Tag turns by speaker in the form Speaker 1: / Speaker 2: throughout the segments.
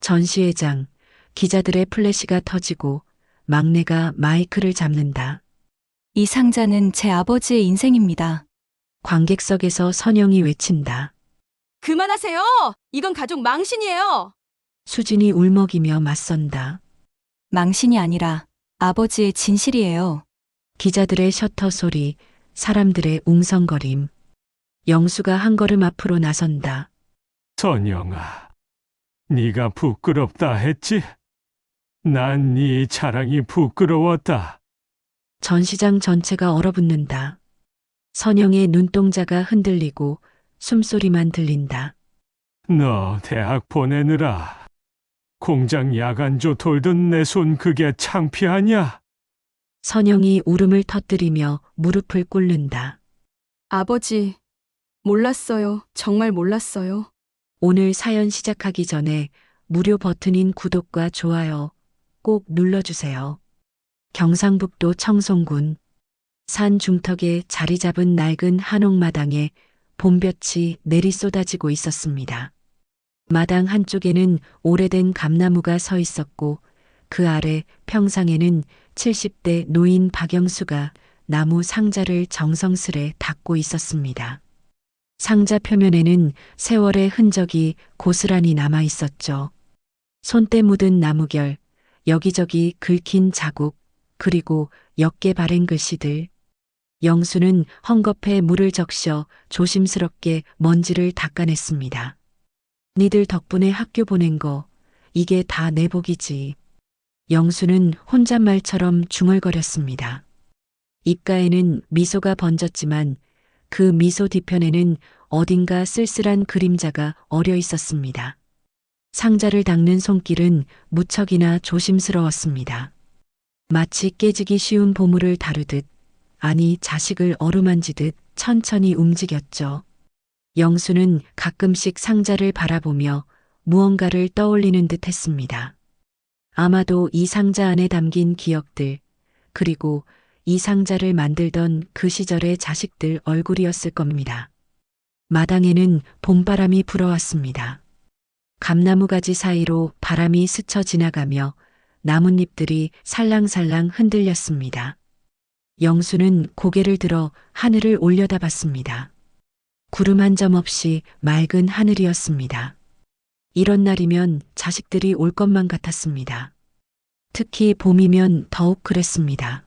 Speaker 1: 전시회장, 기자들의 플래시가 터지고 막내가 마이크를 잡는다.
Speaker 2: 이 상자는 제 아버지의 인생입니다.
Speaker 1: 관객석에서 선영이 외친다.
Speaker 3: 그만하세요! 이건 가족 망신이에요!
Speaker 1: 수진이 울먹이며 맞선다.
Speaker 2: 망신이 아니라 아버지의 진실이에요.
Speaker 1: 기자들의 셔터 소리, 사람들의 웅성거림. 영수가 한 걸음 앞으로 나선다.
Speaker 4: 선영아, 네가 부끄럽다 했지? 난 네 자랑이 부끄러웠다.
Speaker 1: 전시장 전체가 얼어붙는다. 선영의 눈동자가 흔들리고 숨소리만 들린다.
Speaker 4: 너 대학 보내느라 공장 야간조 돌던 내 손 그게 창피하냐?
Speaker 1: 선영이 울음을 터뜨리며 무릎을 꿇는다.
Speaker 3: 아버지, 몰랐어요. 정말 몰랐어요.
Speaker 1: 오늘 사연 시작하기 전에 무료 버튼인 구독과 좋아요 꼭 눌러주세요. 경상북도 청송군 산 중턱에 자리 잡은 낡은 한옥마당에 봄볕이 내리 쏟아지고 있었습니다. 마당 한쪽에는 오래된 감나무가 서 있었고 그 아래 평상에는 70대 노인 박영수가 나무 상자를 정성스레 닫고 있었습니다. 상자 표면에는 세월의 흔적이 고스란히 남아 있었죠. 손때 묻은 나무결, 여기저기 긁힌 자국, 그리고 옅게 바른 글씨들. 영수는 헝겊에 물을 적셔 조심스럽게 먼지를 닦아냈습니다. 니들 덕분에 학교 보낸 거, 이게 다 내 복이지. 영수는 혼잣말처럼 중얼거렸습니다. 입가에는 미소가 번졌지만 그 미소 뒤편에는 어딘가 쓸쓸한 그림자가 어려 있었습니다. 상자를 닦는 손길은 무척이나 조심스러웠습니다. 마치 깨지기 쉬운 보물을 다루듯, 아니 자식을 어루만지듯 천천히 움직였죠. 영수는 가끔씩 상자를 바라보며 무언가를 떠올리는 듯 했습니다. 아마도 이 상자 안에 담긴 기억들, 그리고 이 상자를 만들던 그 시절의 자식들 얼굴이었을 겁니다. 마당에는 봄바람이 불어왔습니다. 감나무 가지 사이로 바람이 스쳐 지나가며 나뭇잎들이 살랑살랑 흔들렸습니다. 영수는 고개를 들어 하늘을 올려다봤습니다. 구름 한 점 없이 맑은 하늘이었습니다. 이런 날이면 자식들이 올 것만 같았습니다. 특히 봄이면 더욱 그랬습니다.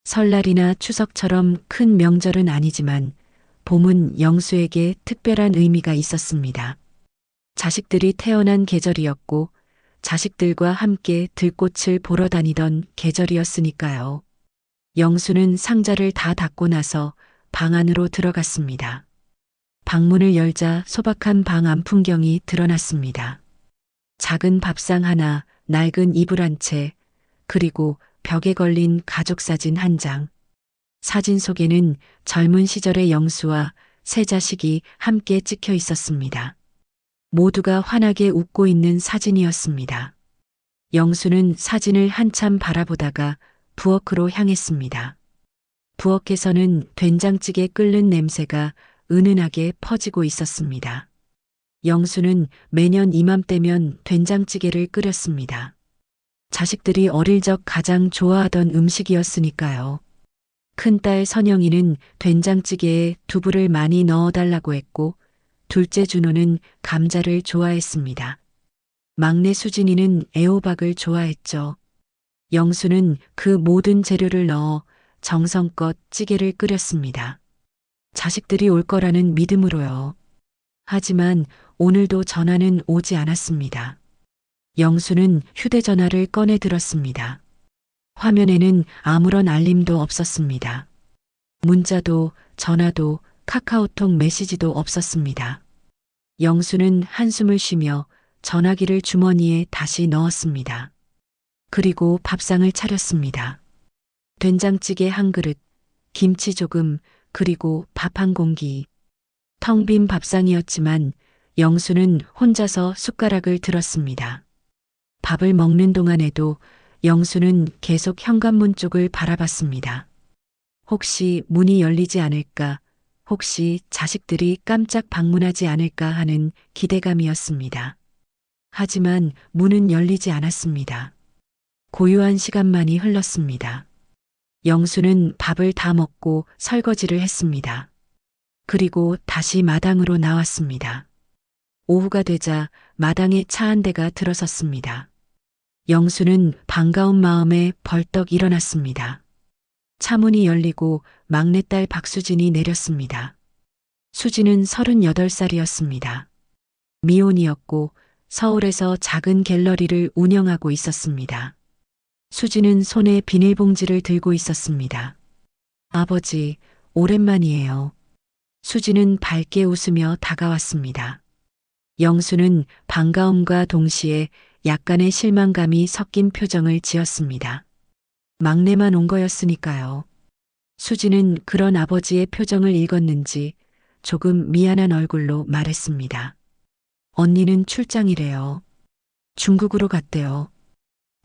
Speaker 1: 설날이나 추석처럼 큰 명절은 아니지만 봄은 영수에게 특별한 의미가 있었습니다. 자식들이 태어난 계절이었고 자식들과 함께 들꽃을 보러 다니던 계절이었으니까요. 영수는 상자를 다 닫고 나서 방 안으로 들어갔습니다. 방문을 열자 소박한 방 안 풍경이 드러났습니다. 작은 밥상 하나, 낡은 이불 한 채, 그리고 벽에 걸린 가족 사진 한 장. 사진 속에는 젊은 시절의 영수와 세 자식이 함께 찍혀 있었습니다. 모두가 환하게 웃고 있는 사진이었습니다. 영수는 사진을 한참 바라보다가 부엌으로 향했습니다. 부엌에서는 된장찌개 끓는 냄새가 은은하게 퍼지고 있었습니다. 영수는 매년 이맘때면 된장찌개를 끓였습니다. 자식들이 어릴 적 가장 좋아하던 음식이었으니까요. 큰딸 선영이는 된장찌개에 두부를 많이 넣어달라고 했고 둘째 준호는 감자를 좋아했습니다. 막내 수진이는 애호박을 좋아했죠. 영수는 그 모든 재료를 넣어 정성껏 찌개를 끓였습니다. 자식들이 올 거라는 믿음으로요. 하지만 오늘도 전화는 오지 않았습니다. 영수는 휴대전화를 꺼내 들었습니다. 화면에는 아무런 알림도 없었습니다. 문자도 전화도 카카오톡 메시지도 없었습니다. 영수는 한숨을 쉬며 전화기를 주머니에 다시 넣었습니다. 그리고 밥상을 차렸습니다. 된장찌개 한 그릇, 김치 조금, 그리고 밥 한 공기. 텅 빈 밥상이었지만 영수는 혼자서 숟가락을 들었습니다. 밥을 먹는 동안에도 영수는 계속 현관문 쪽을 바라봤습니다. 혹시 문이 열리지 않을까, 혹시 자식들이 깜짝 방문하지 않을까 하는 기대감이었습니다. 하지만 문은 열리지 않았습니다. 고요한 시간만이 흘렀습니다. 영수는 밥을 다 먹고 설거지를 했습니다. 그리고 다시 마당으로 나왔습니다. 오후가 되자 마당에 차 한 대가 들어섰습니다. 영수는 반가운 마음에 벌떡 일어났습니다. 차문이 열리고 막내딸 박수진이 내렸습니다. 수진은 38살이었습니다. 미혼이었고 서울에서 작은 갤러리를 운영하고 있었습니다. 수진은 손에 비닐봉지를 들고 있었습니다. 아버지, 오랜만이에요. 수진은 밝게 웃으며 다가왔습니다. 영수는 반가움과 동시에 약간의 실망감이 섞인 표정을 지었습니다. 막내만 온 거였으니까요. 수진은 그런 아버지의 표정을 읽었는지 조금 미안한 얼굴로 말했습니다. 언니는 출장이래요. 중국으로 갔대요.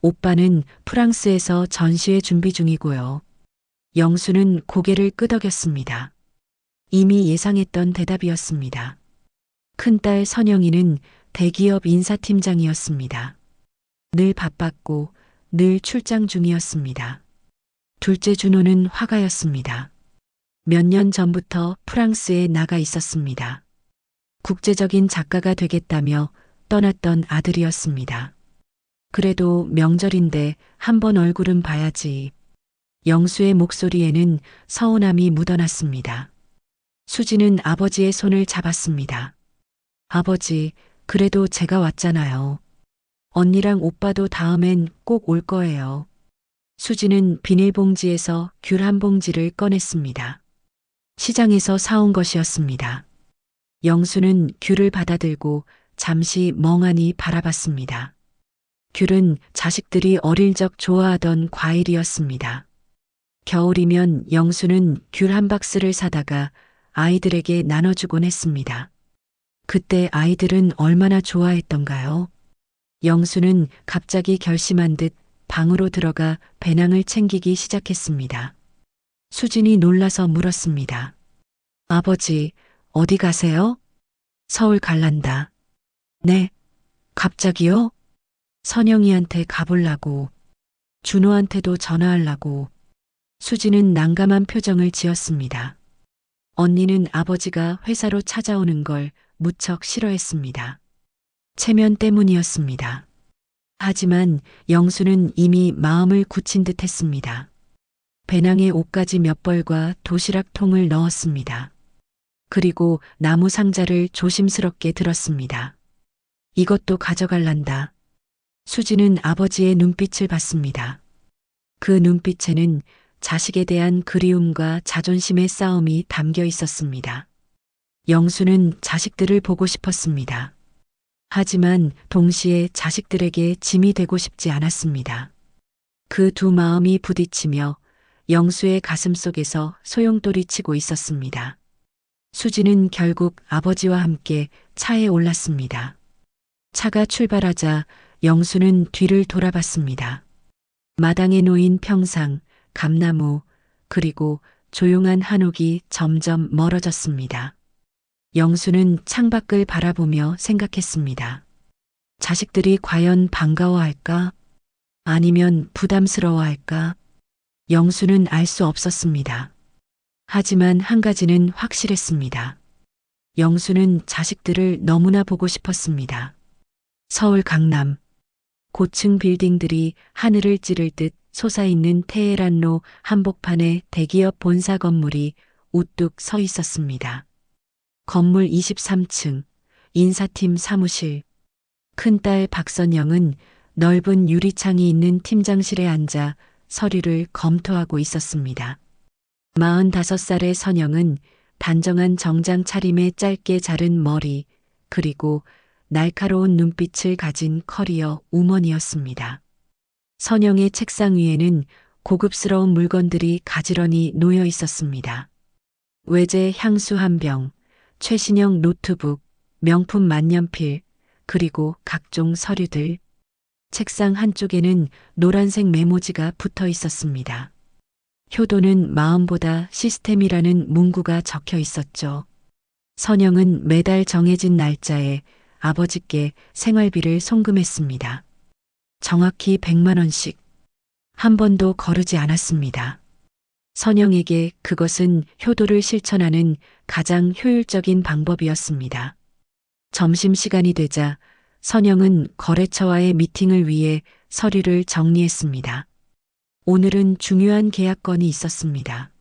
Speaker 1: 오빠는 프랑스에서 전시회 준비 중이고요. 영수는 고개를 끄덕였습니다. 이미 예상했던 대답이었습니다. 큰딸 선영이는 대기업 인사팀장이었습니다. 늘 바빴고 늘 출장 중이었습니다. 둘째 준호는 화가였습니다. 몇 년 전부터 프랑스에 나가 있었습니다. 국제적인 작가가 되겠다며 떠났던 아들이었습니다. 그래도 명절인데 한번 얼굴은 봐야지. 영수의 목소리에는 서운함이 묻어났습니다. 수지는 아버지의 손을 잡았습니다. 아버지, 그래도 제가 왔잖아요. 언니랑 오빠도 다음엔 꼭 올 거예요. 수지는 비닐봉지에서 귤 한 봉지를 꺼냈습니다. 시장에서 사온 것이었습니다. 영수는 귤을 받아들고 잠시 멍하니 바라봤습니다. 귤은 자식들이 어릴 적 좋아하던 과일이었습니다. 겨울이면 영수는 귤 한 박스를 사다가 아이들에게 나눠주곤 했습니다. 그때 아이들은 얼마나 좋아했던가요? 영수는 갑자기 결심한 듯 방으로 들어가 배낭을 챙기기 시작했습니다. 수진이 놀라서 물었습니다. 아버지, 어디 가세요? 서울 갈란다. 네, 갑자기요? 선영이한테 가보려고. 준호한테도 전화하려고. 수진은 난감한 표정을 지었습니다. 언니는 아버지가 회사로 찾아오는 걸 무척 싫어했습니다. 체면 때문이었습니다. 하지만 영수는 이미 마음을 굳힌 듯 했습니다. 배낭에 옷가지 몇 벌과 도시락통을 넣었습니다. 그리고 나무 상자를 조심스럽게 들었습니다. 이것도 가져갈란다. 수지는 아버지의 눈빛을 봤습니다. 그 눈빛에는 자식에 대한 그리움과 자존심의 싸움이 담겨 있었습니다. 영수는 자식들을 보고 싶었습니다. 하지만 동시에 자식들에게 짐이 되고 싶지 않았습니다. 그 두 마음이 부딪히며 영수의 가슴 속에서 소용돌이 치고 있었습니다. 수지는 결국 아버지와 함께 차에 올랐습니다. 차가 출발하자 영수는 뒤를 돌아봤습니다. 마당에 놓인 평상, 감나무, 그리고 조용한 한옥이 점점 멀어졌습니다. 영수는 창밖을 바라보며 생각했습니다. 자식들이 과연 반가워할까? 아니면 부담스러워할까? 영수는 알 수 없었습니다. 하지만 한 가지는 확실했습니다. 영수는 자식들을 너무나 보고 싶었습니다. 서울 강남. 고층 빌딩들이 하늘을 찌를 듯 솟아있는 테헤란로 한복판에 대기업 본사 건물이 우뚝 서 있었습니다. 건물 23층, 인사팀 사무실. 큰딸 박선영은 넓은 유리창이 있는 팀장실에 앉아 서류를 검토하고 있었습니다. 45살의 선영은 단정한 정장 차림에 짧게 자른 머리, 그리고 날카로운 눈빛을 가진 커리어 우먼이었습니다. 선영의 책상 위에는 고급스러운 물건들이 가지런히 놓여 있었습니다. 외제 향수 한 병, 최신형 노트북, 명품 만년필, 그리고 각종 서류들. 책상 한쪽에는 노란색 메모지가 붙어 있었습니다. 효도는 마음보다 시스템이라는 문구가 적혀 있었죠. 선영은 매달 정해진 날짜에 아버지께 생활비를 송금했습니다. 정확히 100만 원씩. 한 번도 거르지 않았습니다. 선영에게 그것은 효도를 실천하는 가장 효율적인 방법이었습니다. 점심시간이 되자 선영은 거래처와의 미팅을 위해 서류를 정리했습니다. 오늘은 중요한 계약건이 있었습니다.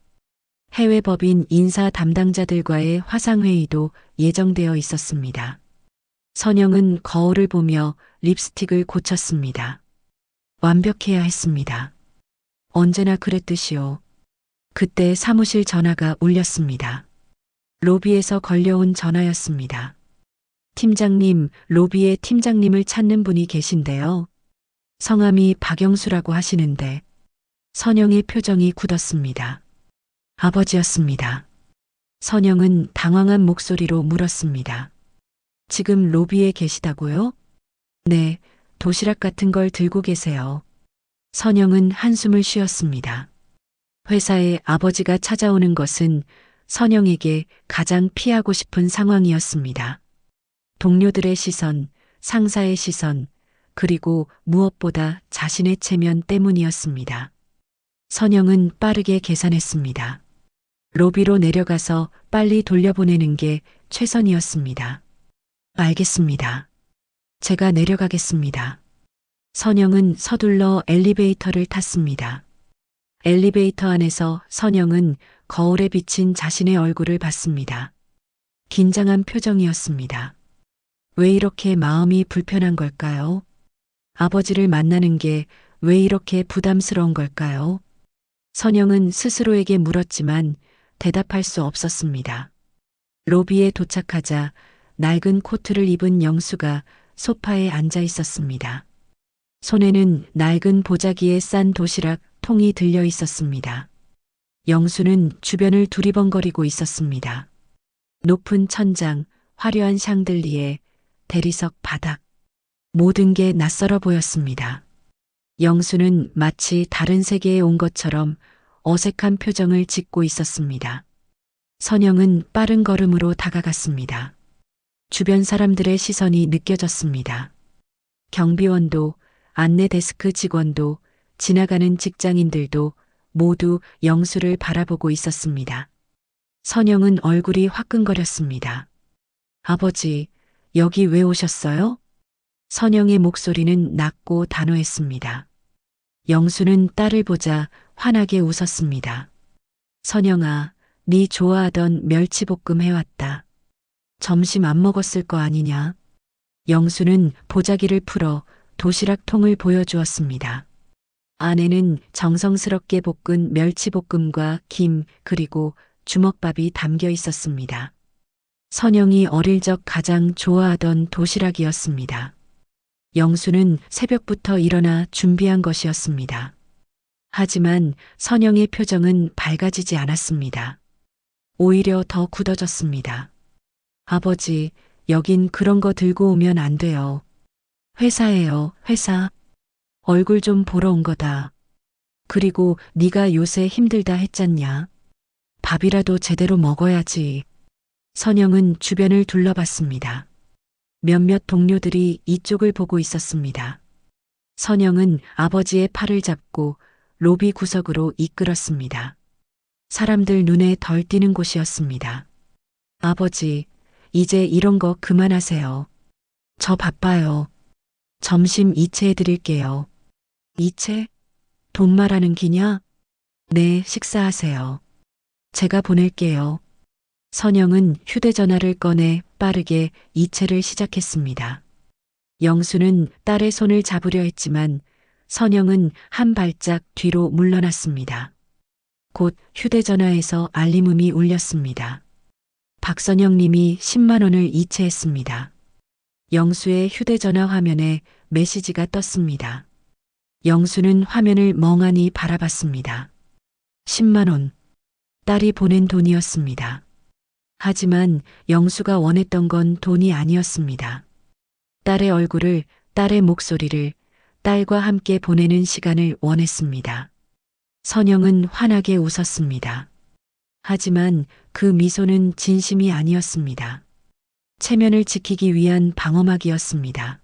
Speaker 1: 해외 법인 인사 담당자들과의 화상회의도 예정되어 있었습니다. 선영은 거울을 보며 립스틱을 고쳤습니다. 완벽해야 했습니다. 언제나 그랬듯이요. 그때 사무실 전화가 울렸습니다. 로비에서 걸려온 전화였습니다. 팀장님, 로비에 팀장님을 찾는 분이 계신데요. 성함이 박영수라고 하시는데. 선영의 표정이 굳었습니다. 아버지였습니다. 선영은 당황한 목소리로 물었습니다. 지금 로비에 계시다고요? 네, 도시락 같은 걸 들고 계세요. 선영은 한숨을 쉬었습니다. 회사에 아버지가 찾아오는 것은 선영에게 가장 피하고 싶은 상황이었습니다. 동료들의 시선, 상사의 시선, 그리고 무엇보다 자신의 체면 때문이었습니다. 선영은 빠르게 계산했습니다. 로비로 내려가서 빨리 돌려보내는 게 최선이었습니다. 알겠습니다. 제가 내려가겠습니다. 선영은 서둘러 엘리베이터를 탔습니다. 엘리베이터 안에서 선영은 거울에 비친 자신의 얼굴을 봤습니다. 긴장한 표정이었습니다. 왜 이렇게 마음이 불편한 걸까요? 아버지를 만나는 게 왜 이렇게 부담스러운 걸까요? 선영은 스스로에게 물었지만 대답할 수 없었습니다. 로비에 도착하자 낡은 코트를 입은 영수가 소파에 앉아 있었습니다. 손에는 낡은 보자기에 싼 도시락 통이 들려 있었습니다. 영수는 주변을 두리번거리고 있었습니다. 높은 천장, 화려한 샹들리에, 대리석 바닥. 모든 게 낯설어 보였습니다. 영수는 마치 다른 세계에 온 것처럼 어색한 표정을 짓고 있었습니다. 선영은 빠른 걸음으로 다가갔습니다. 주변 사람들의 시선이 느껴졌습니다. 경비원도, 안내 데스크 직원도, 지나가는 직장인들도 모두 영수를 바라보고 있었습니다. 선영은 얼굴이 화끈거렸습니다. 아버지, 여기 왜 오셨어요? 선영의 목소리는 낮고 단호했습니다. 영수는 딸을 보자 환하게 웃었습니다. 선영아, 네 좋아하던 멸치볶음 해왔다. 점심 안 먹었을 거 아니냐? 영수는 보자기를 풀어 도시락 통을 보여주었습니다. 안에는 정성스럽게 볶은 멸치볶음과 김 그리고 주먹밥이 담겨 있었습니다. 선영이 어릴 적 가장 좋아하던 도시락이었습니다. 영수는 새벽부터 일어나 준비한 것이었습니다. 하지만 선영의 표정은 밝아지지 않았습니다. 오히려 더 굳어졌습니다. 아버지, 여긴 그런 거 들고 오면 안 돼요. 회사예요, 회사. 얼굴 좀 보러 온 거다. 그리고 네가 요새 힘들다 했잖냐. 밥이라도 제대로 먹어야지. 선영은 주변을 둘러봤습니다. 몇몇 동료들이 이쪽을 보고 있었습니다. 선영은 아버지의 팔을 잡고 로비 구석으로 이끌었습니다. 사람들 눈에 덜 띄는 곳이었습니다. 아버지, 이제 이런 거 그만하세요. 저 바빠요. 점심 이체해드릴게요. 이체? 돈 말하는 기냐? 네, 식사하세요. 제가 보낼게요. 선영은 휴대전화를 꺼내 빠르게 이체를 시작했습니다. 영수는 딸의 손을 잡으려 했지만 선영은 한 발짝 뒤로 물러났습니다. 곧 휴대전화에서 알림음이 울렸습니다. 박선영 님이 10만 원을 이체했습니다. 영수의 휴대전화 화면에 메시지가 떴습니다. 영수는 화면을 멍하니 바라봤습니다. 10만 원. 딸이 보낸 돈이었습니다. 하지만 영수가 원했던 건 돈이 아니었습니다. 딸의 얼굴을, 딸의 목소리를, 딸과 함께 보내는 시간을 원했습니다. 선영은 환하게 웃었습니다. 하지만 그 미소는 진심이 아니었습니다. 체면을 지키기 위한 방어막이었습니다.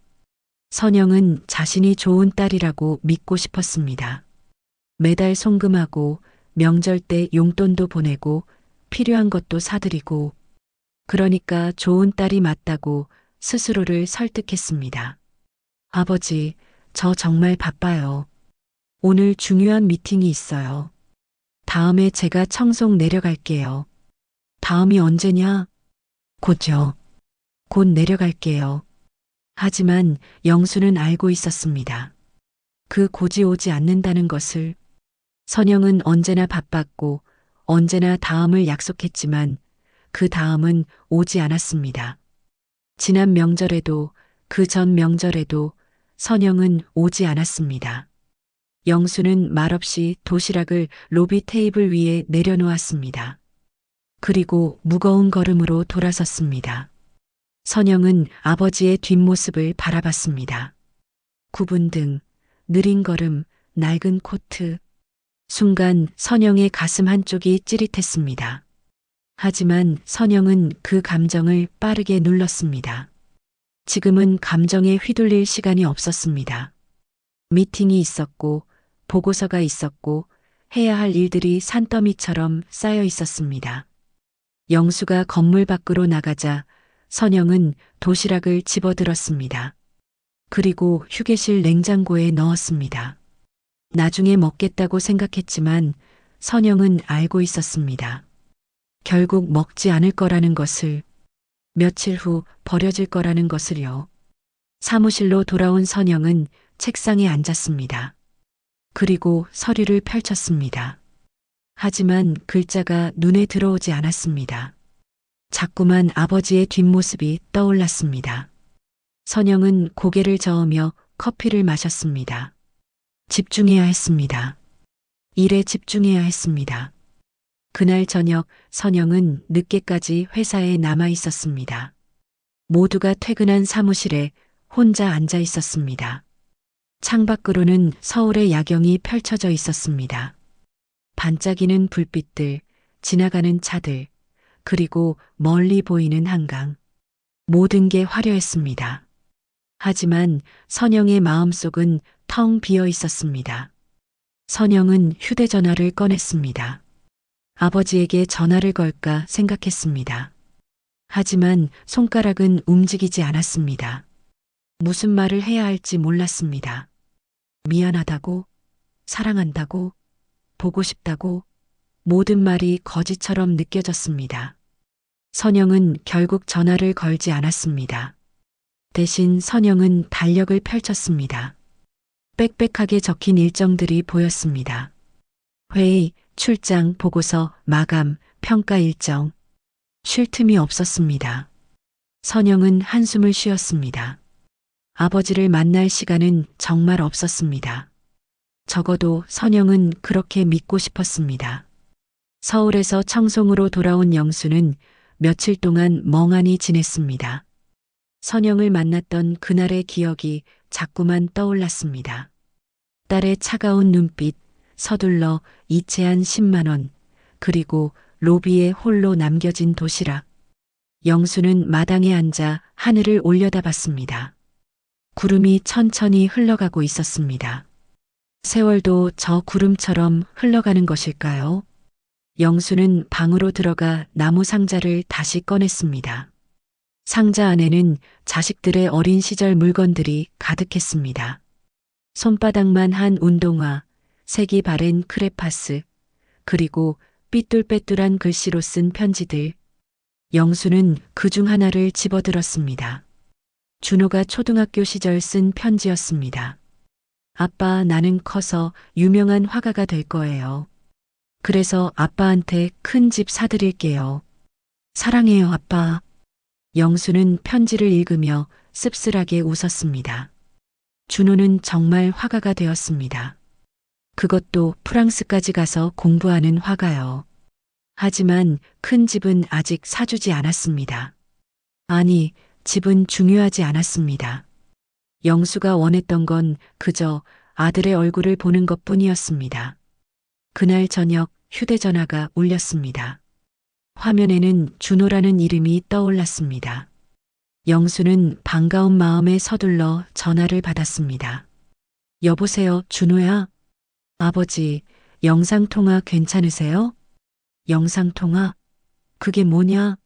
Speaker 1: 선영은 자신이 좋은 딸이라고 믿고 싶었습니다. 매달 송금하고 명절 때 용돈도 보내고 필요한 것도 사드리고 그러니까 좋은 딸이 맞다고 스스로를 설득했습니다. 아버지, 저 정말 바빠요. 오늘 중요한 미팅이 있어요. 다음에 제가 청송 내려갈게요. 다음이 언제냐? 곧요. 곧 내려갈게요. 하지만 영수는 알고 있었습니다. 그 곧이 오지 않는다는 것을. 선영은 언제나 바빴고 언제나 다음을 약속했지만 그 다음은 오지 않았습니다. 지난 명절에도 그 전 명절에도 선영은 오지 않았습니다. 영수는 말없이 도시락을 로비 테이블 위에 내려놓았습니다. 그리고 무거운 걸음으로 돌아섰습니다. 선영은 아버지의 뒷모습을 바라봤습니다. 굽은 등, 느린 걸음, 낡은 코트. 순간 선영의 가슴 한쪽이 찌릿했습니다. 하지만 선영은 그 감정을 빠르게 눌렀습니다. 지금은 감정에 휘둘릴 시간이 없었습니다. 미팅이 있었고, 보고서가 있었고, 해야 할 일들이 산더미처럼 쌓여 있었습니다. 영수가 건물 밖으로 나가자 선영은 도시락을 집어들었습니다. 그리고 휴게실 냉장고에 넣었습니다. 나중에 먹겠다고 생각했지만 선영은 알고 있었습니다. 결국 먹지 않을 거라는 것을, 며칠 후 버려질 거라는 것을요. 사무실로 돌아온 선영은 책상에 앉았습니다. 그리고 서류를 펼쳤습니다. 하지만 글자가 눈에 들어오지 않았습니다. 자꾸만 아버지의 뒷모습이 떠올랐습니다. 선영은 고개를 저으며 커피를 마셨습니다. 집중해야 했습니다. 일에 집중해야 했습니다. 그날 저녁 선영은 늦게까지 회사에 남아 있었습니다. 모두가 퇴근한 사무실에 혼자 앉아 있었습니다. 창밖으로는 서울의 야경이 펼쳐져 있었습니다. 반짝이는 불빛들, 지나가는 차들, 그리고 멀리 보이는 한강. 모든 게 화려했습니다. 하지만 선영의 마음속은 텅 비어 있었습니다. 선영은 휴대전화를 꺼냈습니다. 아버지에게 전화를 걸까 생각했습니다. 하지만 손가락은 움직이지 않았습니다. 무슨 말을 해야 할지 몰랐습니다. 미안하다고, 사랑한다고, 보고 싶다고, 모든 말이 거짓처럼 느껴졌습니다. 선영은 결국 전화를 걸지 않았습니다. 대신 선영은 달력을 펼쳤습니다. 빽빽하게 적힌 일정들이 보였습니다. 회의, 출장, 보고서, 마감, 평가 일정. 쉴 틈이 없었습니다. 선영은 한숨을 쉬었습니다. 아버지를 만날 시간은 정말 없었습니다. 적어도 선영은 그렇게 믿고 싶었습니다. 서울에서 청송으로 돌아온 영수는 며칠 동안 멍하니 지냈습니다. 선영을 만났던 그날의 기억이 자꾸만 떠올랐습니다. 딸의 차가운 눈빛, 서둘러 이체한 10만 원, 그리고 로비에 홀로 남겨진 도시락. 영수는 마당에 앉아 하늘을 올려다봤습니다. 구름이 천천히 흘러가고 있었습니다. 세월도 저 구름처럼 흘러가는 것일까요? 영수는 방으로 들어가 나무 상자를 다시 꺼냈습니다. 상자 안에는 자식들의 어린 시절 물건들이 가득했습니다. 손바닥만 한 운동화, 색이 바랜 크레파스, 그리고 삐뚤빼뚤한 글씨로 쓴 편지들. 영수는 그중 하나를 집어들었습니다. 준호가 초등학교 시절 쓴 편지였습니다. 아빠, 나는 커서 유명한 화가가 될 거예요. 그래서 아빠한테 큰 집 사드릴게요. 사랑해요, 아빠. 영수는 편지를 읽으며 씁쓸하게 웃었습니다. 준호는 정말 화가가 되었습니다. 그것도 프랑스까지 가서 공부하는 화가요. 하지만 큰 집은 아직 사주지 않았습니다. 아니, 집은 중요하지 않았습니다. 영수가 원했던 건 그저 아들의 얼굴을 보는 것뿐이었습니다. 그날 저녁 휴대전화가 울렸습니다. 화면에는 준호라는 이름이 떠올랐습니다. 영수는 반가운 마음에 서둘러 전화를 받았습니다. 여보세요, 준호야? 아버지, 영상통화 괜찮으세요? 영상통화? 그게 뭐냐?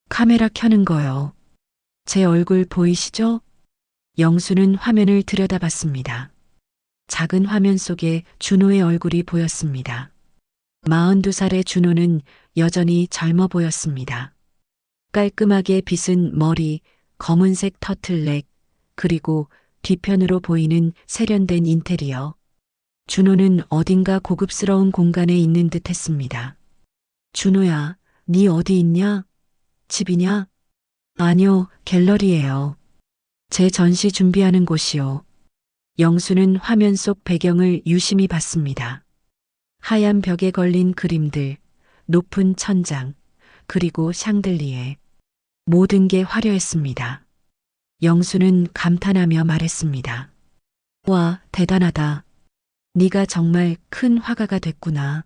Speaker 1: 카메라 켜는 거요. 제 얼굴 보이시죠? 영수는 화면을 들여다봤습니다. 작은 화면 속에 준호의 얼굴이 보였습니다. 42살의 준호는 여전히 젊어 보였습니다. 깔끔하게 빗은 머리, 검은색 터틀넥, 그리고 뒤편으로 보이는 세련된 인테리어. 준호는 어딘가 고급스러운 공간에 있는 듯 했습니다. 준호야, 네 어디 있냐? 집이냐? 아니요, 갤러리예요. 제 전시 준비하는 곳이요. 영수는 화면 속 배경을 유심히 봤습니다. 하얀 벽에 걸린 그림들, 높은 천장, 그리고 샹들리에. 모든 게 화려했습니다. 영수는 감탄하며 말했습니다. 와, 대단하다. 네가 정말 큰 화가가 됐구나.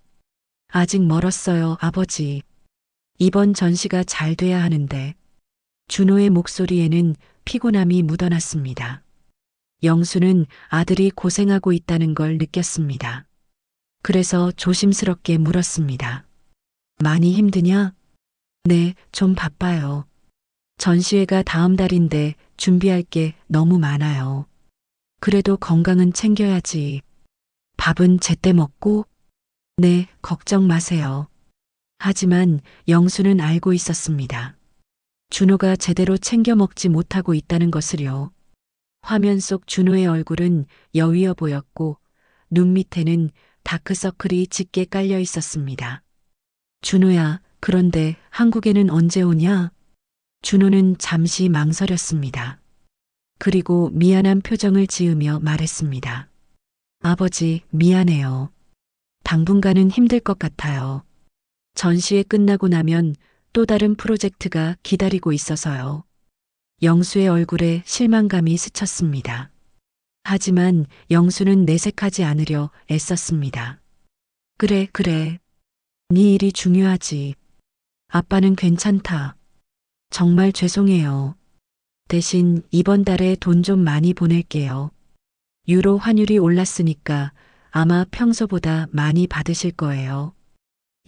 Speaker 1: 아직 멀었어요, 아버지. 이번 전시가 잘 돼야 하는데. 준호의 목소리에는 피곤함이 묻어났습니다. 영수는 아들이 고생하고 있다는 걸 느꼈습니다. 그래서 조심스럽게 물었습니다. 많이 힘드냐? 네, 좀 바빠요. 전시회가 다음 달인데 준비할 게 너무 많아요. 그래도 건강은 챙겨야지. 밥은 제때 먹고? 네, 걱정 마세요. 하지만 영수는 알고 있었습니다. 준호가 제대로 챙겨 먹지 못하고 있다는 것을요. 화면 속 준호의 얼굴은 여위어 보였고 눈 밑에는 다크서클이 짙게 깔려 있었습니다. 준호야, 그런데 한국에는 언제 오냐? 준호는 잠시 망설였습니다. 그리고 미안한 표정을 지으며 말했습니다. 아버지, 미안해요. 당분간은 힘들 것 같아요. 전시회 끝나고 나면 또 다른 프로젝트가 기다리고 있어서요. 영수의 얼굴에 실망감이 스쳤습니다. 하지만 영수는 내색하지 않으려 애썼습니다. 그래, 그래. 네 일이 중요하지. 아빠는 괜찮다. 정말 죄송해요. 대신 이번 달에 돈 좀 많이 보낼게요. 유로 환율이 올랐으니까 아마 평소보다 많이 받으실 거예요.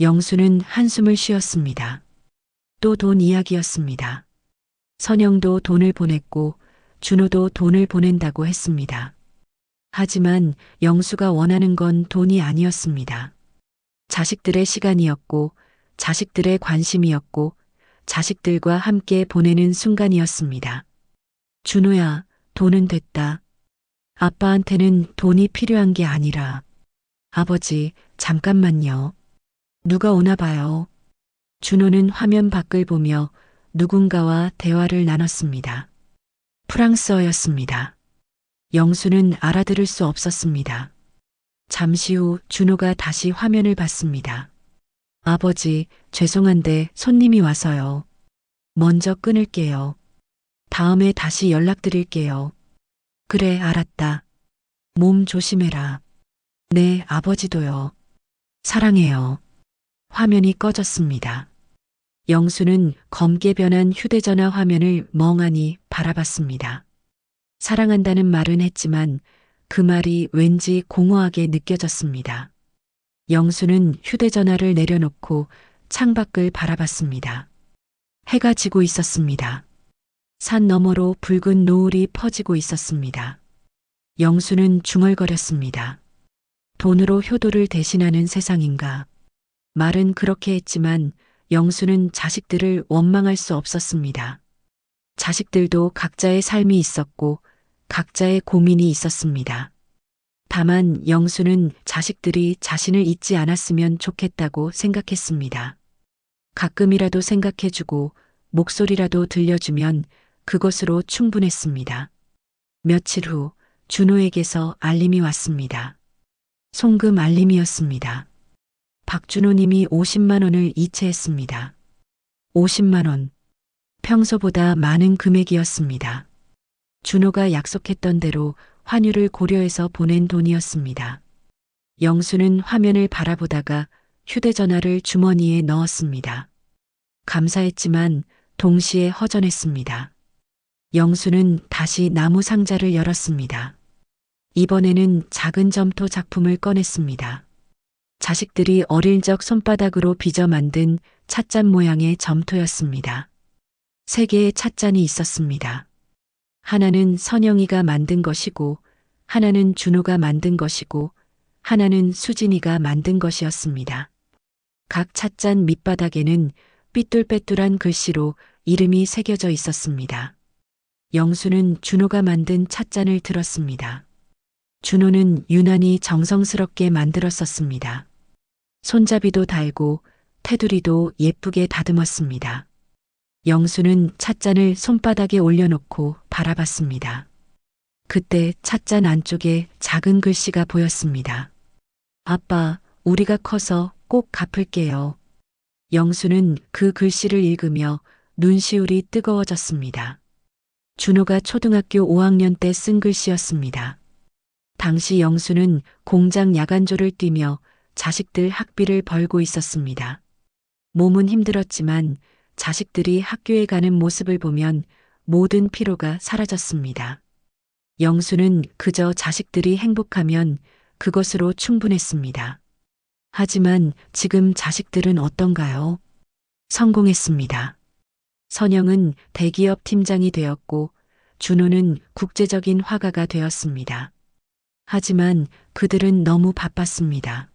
Speaker 1: 영수는 한숨을 쉬었습니다. 또 돈 이야기였습니다. 선영도 돈을 보냈고 준호도 돈을 보낸다고 했습니다. 하지만 영수가 원하는 건 돈이 아니었습니다. 자식들의 시간이었고 자식들의 관심이었고 자식들과 함께 보내는 순간이었습니다. 준호야, 돈은 됐다. 아빠한테는 돈이 필요한 게 아니라. 아버지, 잠깐만요. 누가 오나 봐요. 준호는 화면 밖을 보며 누군가와 대화를 나눴습니다. 프랑스어였습니다. 영수는 알아들을 수 없었습니다. 잠시 후 준호가 다시 화면을 봤습니다. 아버지, 죄송한데 손님이 와서요. 먼저 끊을게요. 다음에 다시 연락드릴게요. 그래, 알았다. 몸 조심해라. 네, 아버지도요. 사랑해요. 화면이 꺼졌습니다. 영수는 검게 변한 휴대전화 화면을 멍하니 바라봤습니다. 사랑한다는 말은 했지만 그 말이 왠지 공허하게 느껴졌습니다. 영수는 휴대전화를 내려놓고 창밖을 바라봤습니다. 해가 지고 있었습니다. 산 너머로 붉은 노을이 퍼지고 있었습니다. 영수는 중얼거렸습니다. 돈으로 효도를 대신하는 세상인가. 말은 그렇게 했지만 영수는 자식들을 원망할 수 없었습니다. 자식들도 각자의 삶이 있었고 각자의 고민이 있었습니다. 다만 영수는 자식들이 자신을 잊지 않았으면 좋겠다고 생각했습니다. 가끔이라도 생각해주고 목소리라도 들려주면 그것으로 충분했습니다. 며칠 후 준호에게서 알림이 왔습니다. 송금 알림이었습니다. 박준호 님이 50만 원을 이체했습니다. 50만 원. 평소보다 많은 금액이었습니다. 준호가 약속했던 대로 환율을 고려해서 보낸 돈이었습니다. 영수는 화면을 바라보다가 휴대전화를 주머니에 넣었습니다. 감사했지만 동시에 허전했습니다. 영수는 다시 나무 상자를 열었습니다. 이번에는 작은 점토 작품을 꺼냈습니다. 자식들이 어릴 적 손바닥으로 빚어 만든 찻잔 모양의 점토였습니다. 세 개의 찻잔이 있었습니다. 하나는 선영이가 만든 것이고, 하나는 준호가 만든 것이고, 하나는 수진이가 만든 것이었습니다. 각 찻잔 밑바닥에는 삐뚤빼뚤한 글씨로 이름이 새겨져 있었습니다. 영수는 준호가 만든 찻잔을 들었습니다. 준호는 유난히 정성스럽게 만들었었습니다. 손잡이도 달고 테두리도 예쁘게 다듬었습니다. 영수는 찻잔을 손바닥에 올려놓고 바라봤습니다. 그때 찻잔 안쪽에 작은 글씨가 보였습니다. 아빠, 우리가 커서 꼭 갚을게요. 영수는 그 글씨를 읽으며 눈시울이 뜨거워졌습니다. 준호가 초등학교 5학년 때 쓴 글씨였습니다. 당시 영수는 공장 야간조를 뛰며 자식들 학비를 벌고 있었습니다. 몸은 힘들었지만 자식들이 학교에 가는 모습을 보면 모든 피로가 사라졌습니다. 영수는 그저 자식들이 행복하면 그것으로 충분했습니다. 하지만 지금 자식들은 어떤가요? 성공했습니다. 선영은 대기업 팀장이 되었고 준호는 국제적인 화가가 되었습니다. 하지만 그들은 너무 바빴습니다.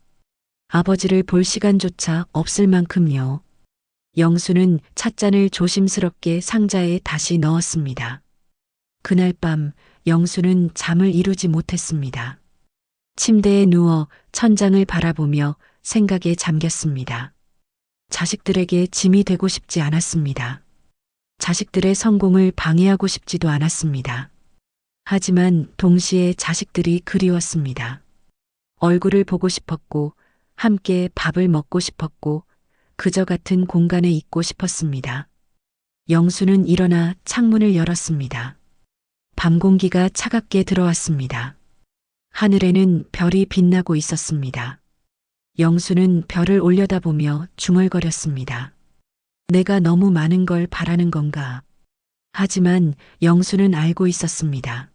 Speaker 1: 아버지를 볼 시간조차 없을 만큼요. 영수는 찻잔을 조심스럽게 상자에 다시 넣었습니다. 그날 밤 영수는 잠을 이루지 못했습니다. 침대에 누워 천장을 바라보며 생각에 잠겼습니다. 자식들에게 짐이 되고 싶지 않았습니다. 자식들의 성공을 방해하고 싶지도 않았습니다. 하지만 동시에 자식들이 그리웠습니다. 얼굴을 보고 싶었고 함께 밥을 먹고 싶었고 그저 같은 공간에 있고 싶었습니다. 영수는 일어나 창문을 열었습니다. 밤 공기가 차갑게 들어왔습니다. 하늘에는 별이 빛나고 있었습니다. 영수는 별을 올려다보며 중얼거렸습니다. 내가 너무 많은 걸 바라는 건가? 하지만 영수는 알고 있었습니다.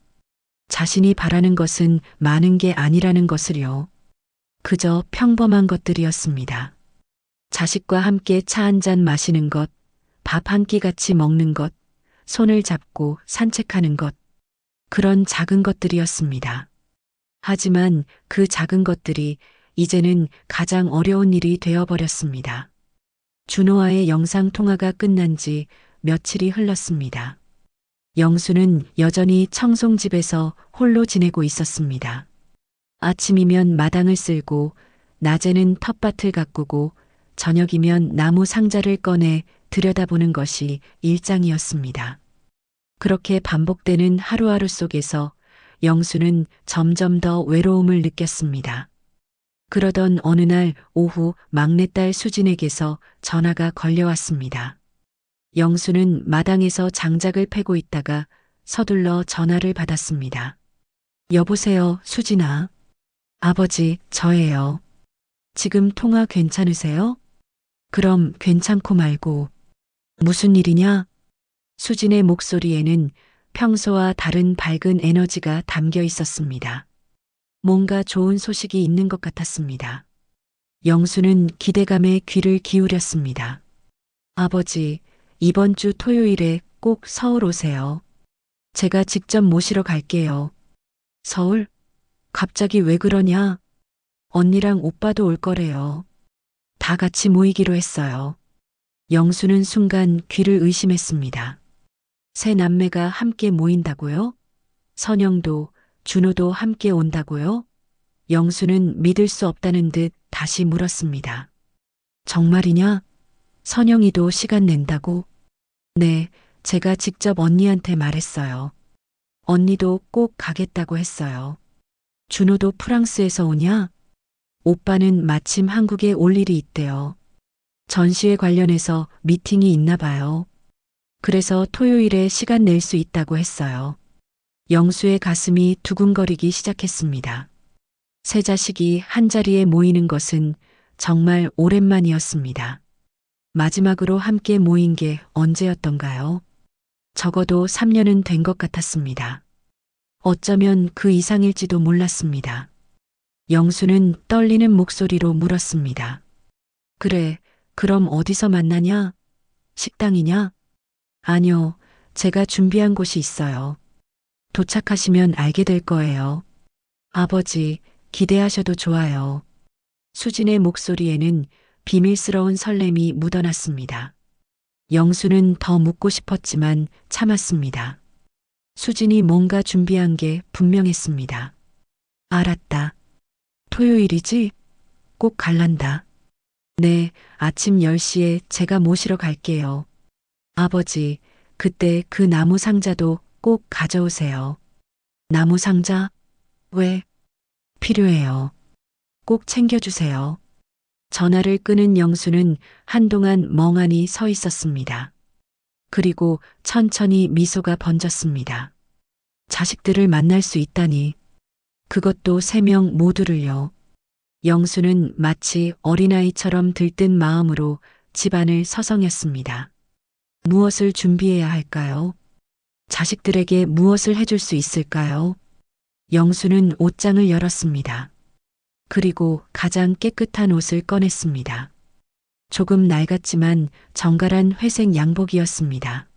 Speaker 1: 자신이 바라는 것은 많은 게 아니라는 것을요. 그저 평범한 것들이었습니다. 자식과 함께 차 한 잔 마시는 것, 밥 한 끼 같이 먹는 것, 손을 잡고 산책하는 것, 그런 작은 것들이었습니다. 하지만 그 작은 것들이 이제는 가장 어려운 일이 되어버렸습니다. 준호와의 영상통화가 끝난 지 며칠이 흘렀습니다. 영수는 여전히 청송집에서 홀로 지내고 있었습니다. 아침이면 마당을 쓸고, 낮에는 텃밭을 가꾸고, 저녁이면 나무 상자를 꺼내 들여다보는 것이 일상이었습니다. 그렇게 반복되는 하루하루 속에서 영수는 점점 더 외로움을 느꼈습니다. 그러던 어느 날 오후 막내딸 수진에게서 전화가 걸려왔습니다. 영수는 마당에서 장작을 패고 있다가 서둘러 전화를 받았습니다. 여보세요, 수진아. 아버지, 저예요. 지금 통화 괜찮으세요? 그럼 괜찮고 말고. 무슨 일이냐? 수진의 목소리에는 평소와 다른 밝은 에너지가 담겨 있었습니다. 뭔가 좋은 소식이 있는 것 같았습니다. 영수는 기대감에 귀를 기울였습니다. 아버지, 이번 주 토요일에 꼭 서울 오세요. 제가 직접 모시러 갈게요. 서울? 갑자기 왜 그러냐? 언니랑 오빠도 올 거래요. 다 같이 모이기로 했어요. 영수는 순간 귀를 의심했습니다. 세 남매가 함께 모인다고요? 선영도, 준호도 함께 온다고요? 영수는 믿을 수 없다는 듯 다시 물었습니다. 정말이냐? 선영이도 시간 낸다고? 네, 제가 직접 언니한테 말했어요. 언니도 꼭 가겠다고 했어요. 준호도 프랑스에서 오냐? 오빠는 마침 한국에 올 일이 있대요. 전시회 관련해서 미팅이 있나 봐요. 그래서 토요일에 시간 낼 수 있다고 했어요. 영수의 가슴이 두근거리기 시작했습니다. 세 자식이 한자리에 모이는 것은 정말 오랜만이었습니다. 마지막으로 함께 모인 게 언제였던가요? 적어도 3년은 된 것 같았습니다. 어쩌면 그 이상일지도 몰랐습니다. 영수는 떨리는 목소리로 물었습니다. 그래, 그럼 어디서 만나냐? 식당이냐? 아니요, 제가 준비한 곳이 있어요. 도착하시면 알게 될 거예요. 아버지, 기대하셔도 좋아요. 수진의 목소리에는 비밀스러운 설렘이 묻어났습니다. 영수는 더 묻고 싶었지만 참았습니다. 수진이 뭔가 준비한 게 분명했습니다. 알았다. 토요일이지? 꼭 갈란다. 네, 아침 10시에 제가 모시러 갈게요. 아버지, 그때 그 나무 상자도 꼭 가져오세요. 나무 상자? 왜? 필요해요. 꼭 챙겨주세요. 전화를 끄는 영수는 한동안 멍하니 서 있었습니다. 그리고 천천히 미소가 번졌습니다. 자식들을 만날 수 있다니. 그것도 3명 모두를요. 영수는 마치 어린아이처럼 들뜬 마음으로 집안을 서성였습니다. 무엇을 준비해야 할까요? 자식들에게 무엇을 해줄 수 있을까요? 영수는 옷장을 열었습니다. 그리고 가장 깨끗한 옷을 꺼냈습니다. 조금 낡았지만 정갈한 회색 양복이었습니다.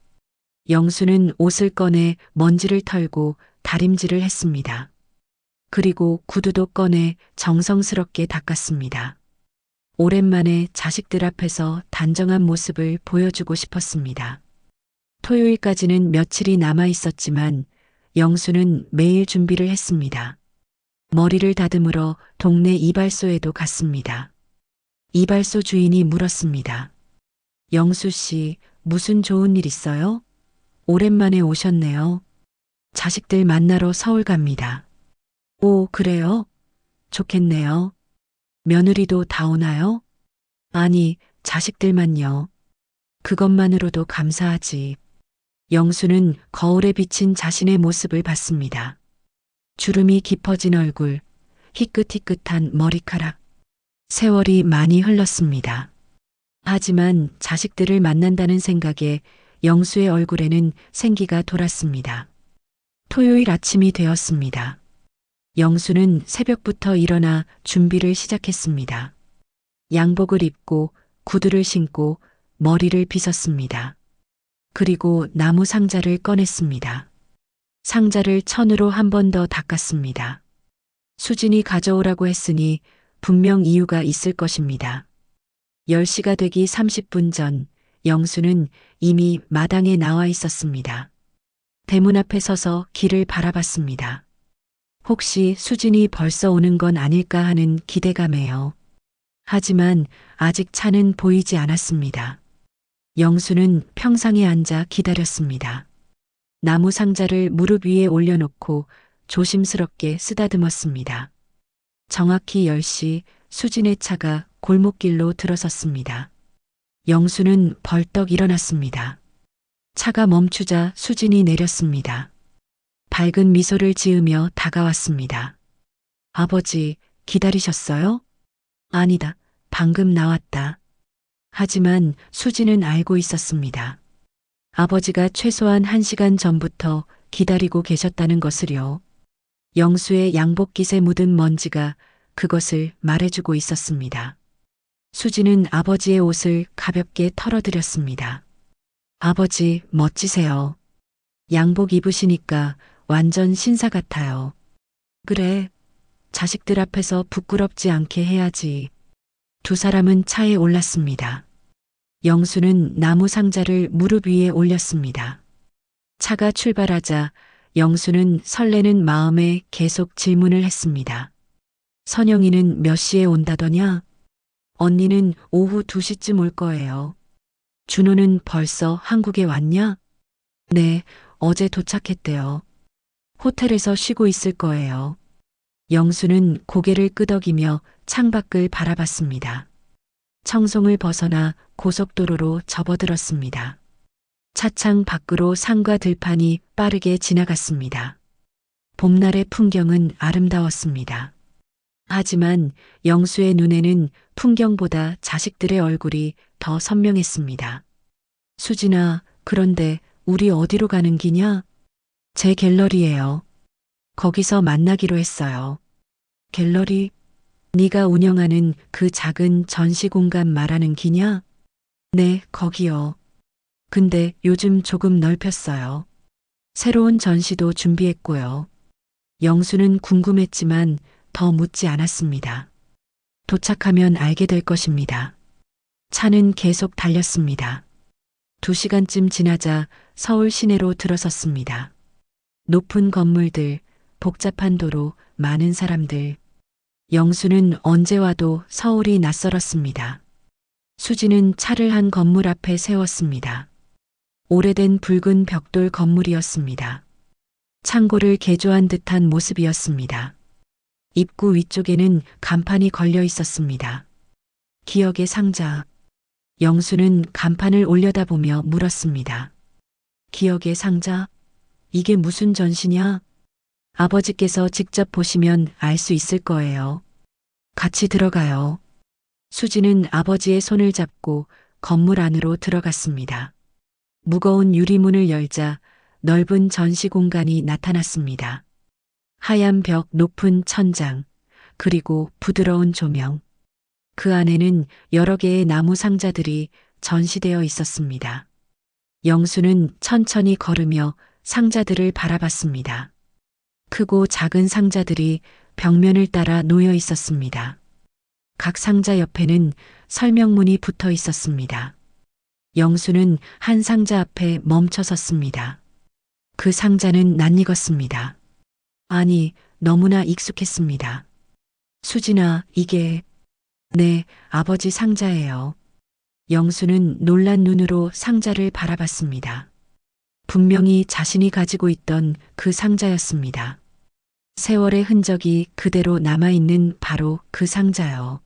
Speaker 1: 영수는 옷을 꺼내 먼지를 털고 다림질을 했습니다. 그리고 구두도 꺼내 정성스럽게 닦았습니다. 오랜만에 자식들 앞에서 단정한 모습을 보여주고 싶었습니다. 토요일까지는 며칠이 남아 있었지만 영수는 매일 준비를 했습니다. 머리를 다듬으러 동네 이발소에도 갔습니다. 이발소 주인이 물었습니다. 영수 씨, 무슨 좋은 일 있어요? 오랜만에 오셨네요. 자식들 만나러 서울 갑니다. 오, 그래요? 좋겠네요. 며느리도 다 오나요? 아니, 자식들만요. 그것만으로도 감사하지. 영수는 거울에 비친 자신의 모습을 봤습니다. 주름이 깊어진 얼굴, 희끗희끗한 머리카락. 세월이 많이 흘렀습니다. 하지만 자식들을 만난다는 생각에 영수의 얼굴에는 생기가 돌았습니다. 토요일 아침이 되었습니다. 영수는 새벽부터 일어나 준비를 시작했습니다. 양복을 입고 구두를 신고 머리를 빗었습니다. 그리고 나무 상자를 꺼냈습니다. 상자를 천으로 한 번 더 닦았습니다. 수진이 가져오라고 했으니 분명 이유가 있을 것입니다. 10시가 되기 30분 전 영수는 이미 마당에 나와 있었습니다. 대문 앞에 서서 길을 바라봤습니다. 혹시 수진이 벌써 오는 건 아닐까 하는 기대감에요. 하지만 아직 차는 보이지 않았습니다. 영수는 평상에 앉아 기다렸습니다. 나무 상자를 무릎 위에 올려놓고 조심스럽게 쓰다듬었습니다. 정확히 10시 수진의 차가 골목길로 들어섰습니다. 영수는 벌떡 일어났습니다. 차가 멈추자 수진이 내렸습니다. 밝은 미소를 지으며 다가왔습니다. 아버지, 기다리셨어요? 아니다, 방금 나왔다. 하지만 수진은 알고 있었습니다. 아버지가 최소한 1시간 전부터 기다리고 계셨다는 것을요. 영수의 양복깃에 묻은 먼지가 그것을 말해주고 있었습니다. 수진은 아버지의 옷을 가볍게 털어드렸습니다. 아버지, 멋지세요. 양복 입으시니까 완전 신사 같아요. 그래, 자식들 앞에서 부끄럽지 않게 해야지. 두 사람은 차에 올랐습니다. 영수는 나무 상자를 무릎 위에 올렸습니다. 차가 출발하자 영수는 설레는 마음에 계속 질문을 했습니다. 선영이는 몇 시에 온다더냐? 언니는 오후 2시쯤 올 거예요. 준호는 벌써 한국에 왔냐? 네, 어제 도착했대요. 호텔에서 쉬고 있을 거예요. 영수는 고개를 끄덕이며 창밖을 바라봤습니다. 청송을 벗어나 고속도로로 접어들었습니다. 차창 밖으로 산과 들판이 빠르게 지나갔습니다. 봄날의 풍경은 아름다웠습니다. 하지만 영수의 눈에는 풍경보다 자식들의 얼굴이 더 선명했습니다. 수진아, 그런데 우리 어디로 가는 기냐? 제 갤러리예요. 거기서 만나기로 했어요. 갤러리? 네가 운영하는 그 작은 전시 공간 말하는 기냐? 네, 거기요. 근데 요즘 조금 넓혔어요. 새로운 전시도 준비했고요. 영수는 궁금했지만 더 묻지 않았습니다. 도착하면 알게 될 것입니다. 차는 계속 달렸습니다. 2시간쯤 지나자 서울 시내로 들어섰습니다. 높은 건물들, 복잡한 도로, 많은 사람들. 영수는 언제 와도 서울이 낯설었습니다. 수지는 차를 한 건물 앞에 세웠습니다. 오래된 붉은 벽돌 건물이었습니다. 창고를 개조한 듯한 모습이었습니다. 입구 위쪽에는 간판이 걸려 있었습니다. 기억의 상자. 영수는 간판을 올려다보며 물었습니다. 기억의 상자? 이게 무슨 전시냐? 아버지께서 직접 보시면 알 수 있을 거예요. 같이 들어가요. 수지는 아버지의 손을 잡고 건물 안으로 들어갔습니다. 무거운 유리문을 열자 넓은 전시 공간이 나타났습니다. 하얀 벽, 높은 천장, 그리고 부드러운 조명. 그 안에는 여러 개의 나무 상자들이 전시되어 있었습니다. 영수는 천천히 걸으며 상자들을 바라봤습니다. 크고 작은 상자들이 벽면을 따라 놓여 있었습니다. 각 상자 옆에는 설명문이 붙어 있었습니다. 영수는 한 상자 앞에 멈춰 섰습니다. 그 상자는 낯익었습니다. 아니, 너무나 익숙했습니다. 수진아, 이게... 네, 아버지 상자예요. 영수는 놀란 눈으로 상자를 바라봤습니다. 분명히 자신이 가지고 있던 그 상자였습니다. 세월의 흔적이 그대로 남아있는 바로 그 상자요.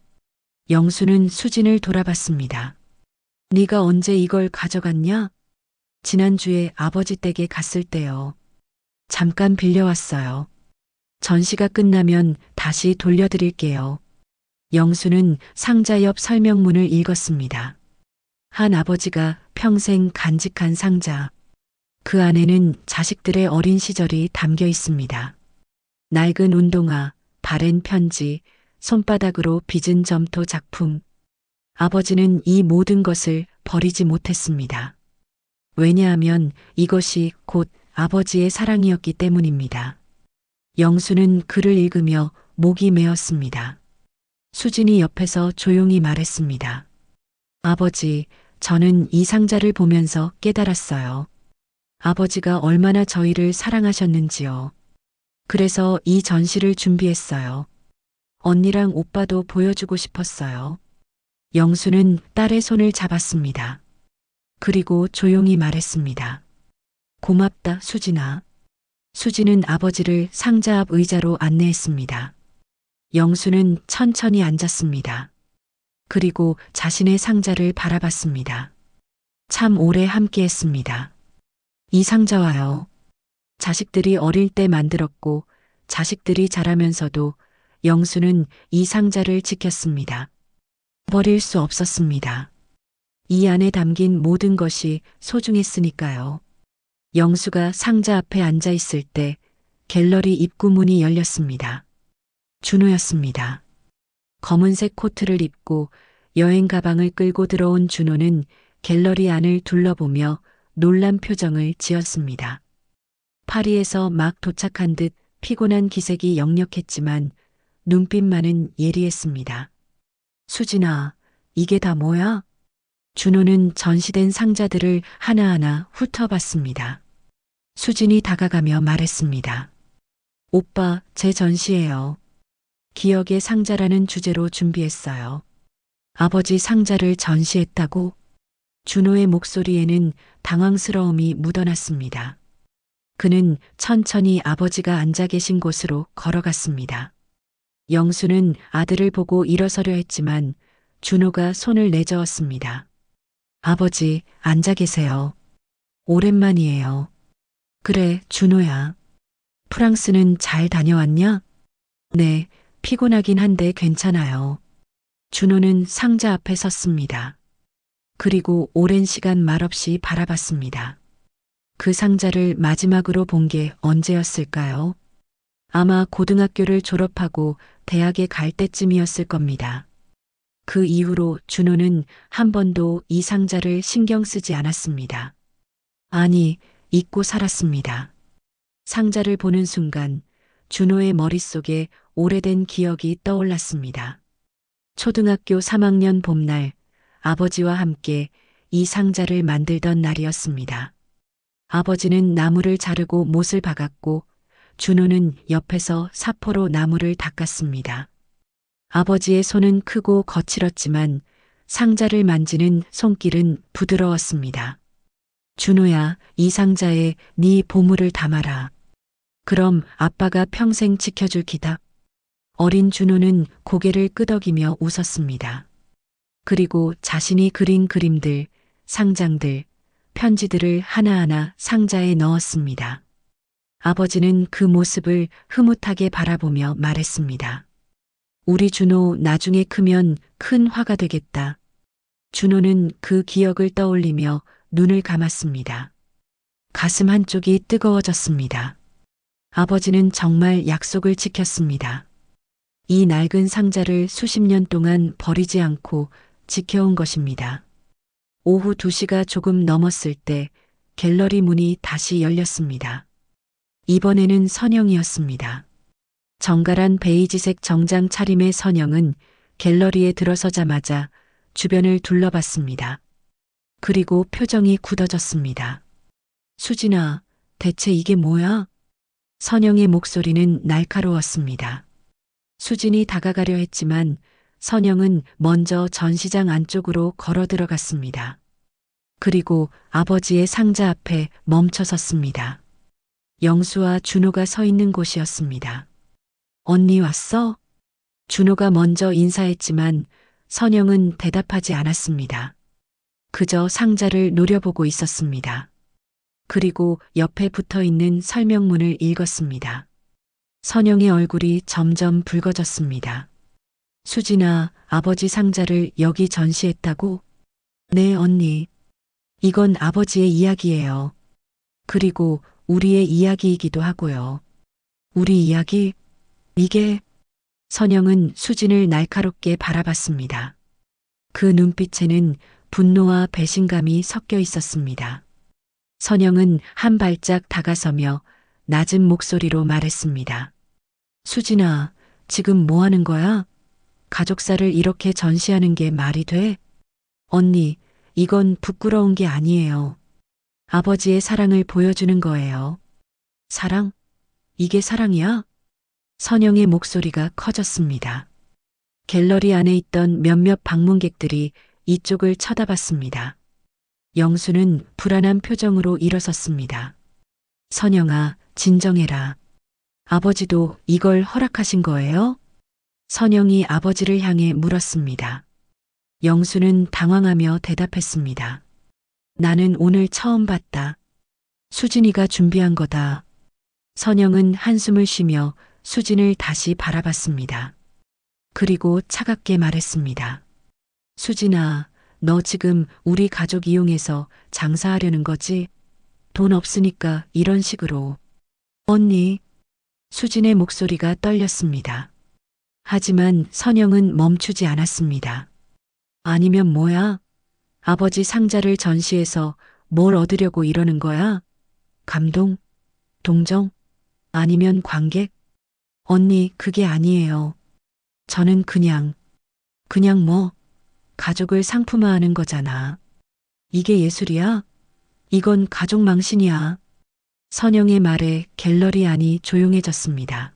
Speaker 1: 영수는 수진을 돌아봤습니다. 네가 언제 이걸 가져갔냐? 지난주에 아버지 댁에 갔을 때요. 잠깐 빌려왔어요. 전시가 끝나면 다시 돌려드릴게요. 영수는 상자 옆 설명문을 읽었습니다. 한 아버지가 평생 간직한 상자. 그 안에는 자식들의 어린 시절이 담겨 있습니다. 낡은 운동화, 바랜 편지, 손바닥으로 빚은 점토 작품. 아버지는 이 모든 것을 버리지 못했습니다. 왜냐하면 이것이 곧 아버지의 사랑이었기 때문입니다. 영수는 글을 읽으며 목이 메었습니다. 수진이 옆에서 조용히 말했습니다. 아버지, 저는 이 상자를 보면서 깨달았어요. 아버지가 얼마나 저희를 사랑하셨는지요. 그래서 이 전시를 준비했어요. 언니랑 오빠도 보여주고 싶었어요. 영수는 딸의 손을 잡았습니다. 그리고 조용히 말했습니다. 고맙다, 수진아. 수진은 아버지를 상자 앞 의자로 안내했습니다. 영수는 천천히 앉았습니다. 그리고 자신의 상자를 바라봤습니다. 참 오래 함께했습니다. 이 상자와요. 자식들이 어릴 때 만들었고 자식들이 자라면서도 영수는 이 상자를 지켰습니다. 버릴 수 없었습니다. 이 안에 담긴 모든 것이 소중했으니까요. 영수가 상자 앞에 앉아 있을 때 갤러리 입구 문이 열렸습니다. 준호였습니다. 검은색 코트를 입고 여행 가방을 끌고 들어온 준호는 갤러리 안을 둘러보며 놀란 표정을 지었습니다. 파리에서 막 도착한 듯 피곤한 기색이 역력했지만 눈빛만은 예리했습니다. 수진아, 이게 다 뭐야? 준호는 전시된 상자들을 하나하나 훑어봤습니다. 수진이 다가가며 말했습니다. 오빠, 제 전시예요. 기억의 상자라는 주제로 준비했어요. 아버지 상자를 전시했다고? 준호의 목소리에는 당황스러움이 묻어났습니다. 그는 천천히 아버지가 앉아 계신 곳으로 걸어갔습니다. 영수는 아들을 보고 일어서려 했지만 준호가 손을 내저었습니다. 아버지, 앉아 계세요. 오랜만이에요. 그래, 준호야. 프랑스는 잘 다녀왔냐? 네, 피곤하긴 한데 괜찮아요. 준호는 상자 앞에 섰습니다. 그리고 오랜 시간 말없이 바라봤습니다. 그 상자를 마지막으로 본 게 언제였을까요? 아마 고등학교를 졸업하고 대학에 갈 때쯤이었을 겁니다. 그 이후로 준호는 한 번도 이 상자를 신경 쓰지 않았습니다. 아니, 잊고 살았습니다. 상자를 보는 순간 준호의 머릿속에 오래된 기억이 떠올랐습니다. 초등학교 3학년 봄날 아버지와 함께 이 상자를 만들던 날이었습니다. 아버지는 나무를 자르고 못을 박았고 준호는 옆에서 사포로 나무를 닦았습니다. 아버지의 손은 크고 거칠었지만 상자를 만지는 손길은 부드러웠습니다. 준호야, 이 상자에 네 보물을 담아라. 그럼 아빠가 평생 지켜줄 기다. 어린 준호는 고개를 끄덕이며 웃었습니다. 그리고 자신이 그린 그림들, 상장들, 편지들을 하나하나 상자에 넣었습니다. 아버지는 그 모습을 흐뭇하게 바라보며 말했습니다. 우리 준호 나중에 크면 큰 화가 되겠다. 준호는 그 기억을 떠올리며 눈을 감았습니다. 가슴 한쪽이 뜨거워졌습니다. 아버지는 정말 약속을 지켰습니다. 이 낡은 상자를 수십 년 동안 버리지 않고 지켜온 것입니다. 오후 2시가 조금 넘었을 때 갤러리 문이 다시 열렸습니다. 이번에는 선영이었습니다. 정갈한 베이지색 정장 차림의 선영은 갤러리에 들어서자마자 주변을 둘러봤습니다. 그리고 표정이 굳어졌습니다. 수진아, 대체 이게 뭐야? 선영의 목소리는 날카로웠습니다. 수진이 다가가려 했지만 선영은 먼저 전시장 안쪽으로 걸어 들어갔습니다. 그리고 아버지의 상자 앞에 멈춰 섰습니다. 영수와 준호가 서 있는 곳이었습니다. 언니 왔어? 준호가 먼저 인사했지만 선영은 대답하지 않았습니다. 그저 상자를 노려보고 있었습니다. 그리고 옆에 붙어 있는 설명문을 읽었습니다. 선영의 얼굴이 점점 붉어졌습니다. 수진아, 아버지 상자를 여기 전시했다고? 네, 언니. 이건 아버지의 이야기예요. 그리고 우리의 이야기이기도 하고요. 우리 이야기? 이게? 선영은 수진을 날카롭게 바라봤습니다. 그 눈빛에는 분노와 배신감이 섞여 있었습니다. 선영은 한 발짝 다가서며 낮은 목소리로 말했습니다. 수진아, 지금 뭐 하는 거야? 가족사를 이렇게 전시하는 게 말이 돼? 언니, 이건 부끄러운 게 아니에요. 아버지의 사랑을 보여주는 거예요. 사랑? 이게 사랑이야? 선영의 목소리가 커졌습니다. 갤러리 안에 있던 몇몇 방문객들이 이쪽을 쳐다봤습니다. 영수는 불안한 표정으로 일어섰습니다. 선영아, 진정해라. 아버지도 이걸 허락하신 거예요? 선영이 아버지를 향해 물었습니다. 영수는 당황하며 대답했습니다. 나는 오늘 처음 봤다. 수진이가 준비한 거다. 선영은 한숨을 쉬며 수진을 다시 바라봤습니다. 그리고 차갑게 말했습니다. 수진아, 너 지금 우리 가족 이용해서 장사하려는 거지? 돈 없으니까 이런 식으로. 언니. 수진의 목소리가 떨렸습니다. 하지만 선영은 멈추지 않았습니다. 아니면 뭐야? 아버지 상자를 전시해서 뭘 얻으려고 이러는 거야? 감동? 동정? 아니면 관객? 언니, 그게 아니에요. 저는 그냥 뭐, 가족을 상품화하는 거잖아. 이게 예술이야? 이건 가족 망신이야. 선영의 말에 갤러리 안이 조용해졌습니다.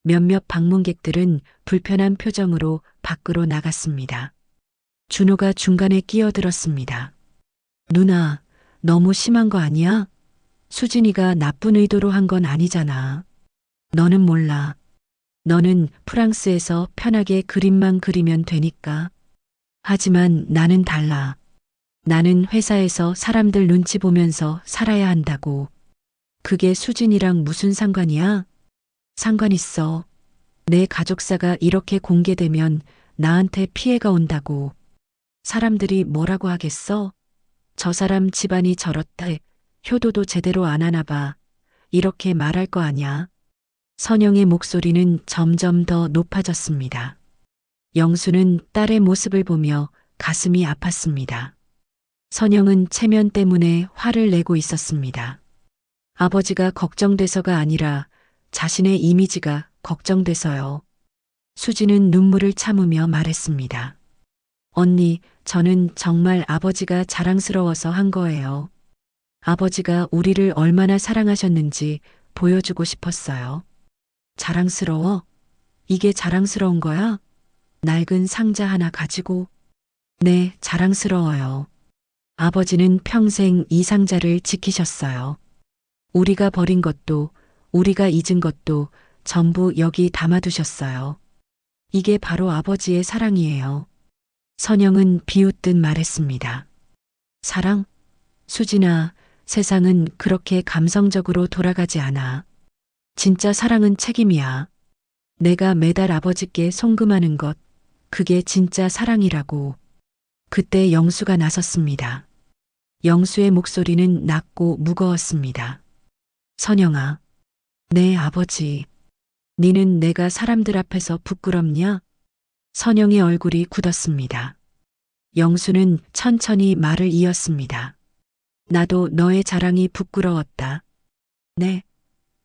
Speaker 1: 몇몇 방문객들은 불편한 표정으로 밖으로 나갔습니다. 준호가 중간에 끼어들었습니다. 누나, 너무 심한 거 아니야? 수진이가 나쁜 의도로 한 건 아니잖아. 너는 몰라. 너는 프랑스에서 편하게 그림만 그리면 되니까. 하지만 나는 달라. 나는 회사에서 사람들 눈치 보면서 살아야 한다고. 그게 수진이랑 무슨 상관이야? 상관 있어. 내 가족사가 이렇게 공개되면 나한테 피해가 온다고. 사람들이 뭐라고 하겠어? 저 사람 집안이 저렇다. 효도도 제대로 안 하나 봐. 이렇게 말할 거 아냐. 선영의 목소리는 점점 더 높아졌습니다. 영수는 딸의 모습을 보며 가슴이 아팠습니다. 선영은 체면 때문에 화를 내고 있었습니다. 아버지가 걱정돼서가 아니라 자신의 이미지가 걱정돼서요. 수지는 눈물을 참으며 말했습니다. 언니, 저는 정말 아버지가 자랑스러워서 한 거예요. 아버지가 우리를 얼마나 사랑하셨는지 보여주고 싶었어요. 자랑스러워? 이게 자랑스러운 거야? 낡은 상자 하나 가지고? 네, 자랑스러워요. 아버지는 평생 이 상자를 지키셨어요. 우리가 버린 것도, 우리가 잊은 것도 전부 여기 담아두셨어요. 이게 바로 아버지의 사랑이에요. 선영은 비웃듯 말했습니다. 사랑? 수진아, 세상은 그렇게 감성적으로 돌아가지 않아. 진짜 사랑은 책임이야. 내가 매달 아버지께 송금하는 것, 그게 진짜 사랑이라고. 그때 영수가 나섰습니다. 영수의 목소리는 낮고 무거웠습니다. 선영아, 네 아버지. 니는 내가 사람들 앞에서 부끄럽냐? 선영의 얼굴이 굳었습니다. 영수는 천천히 말을 이었습니다. 나도 너의 자랑이 부끄러웠다. 네,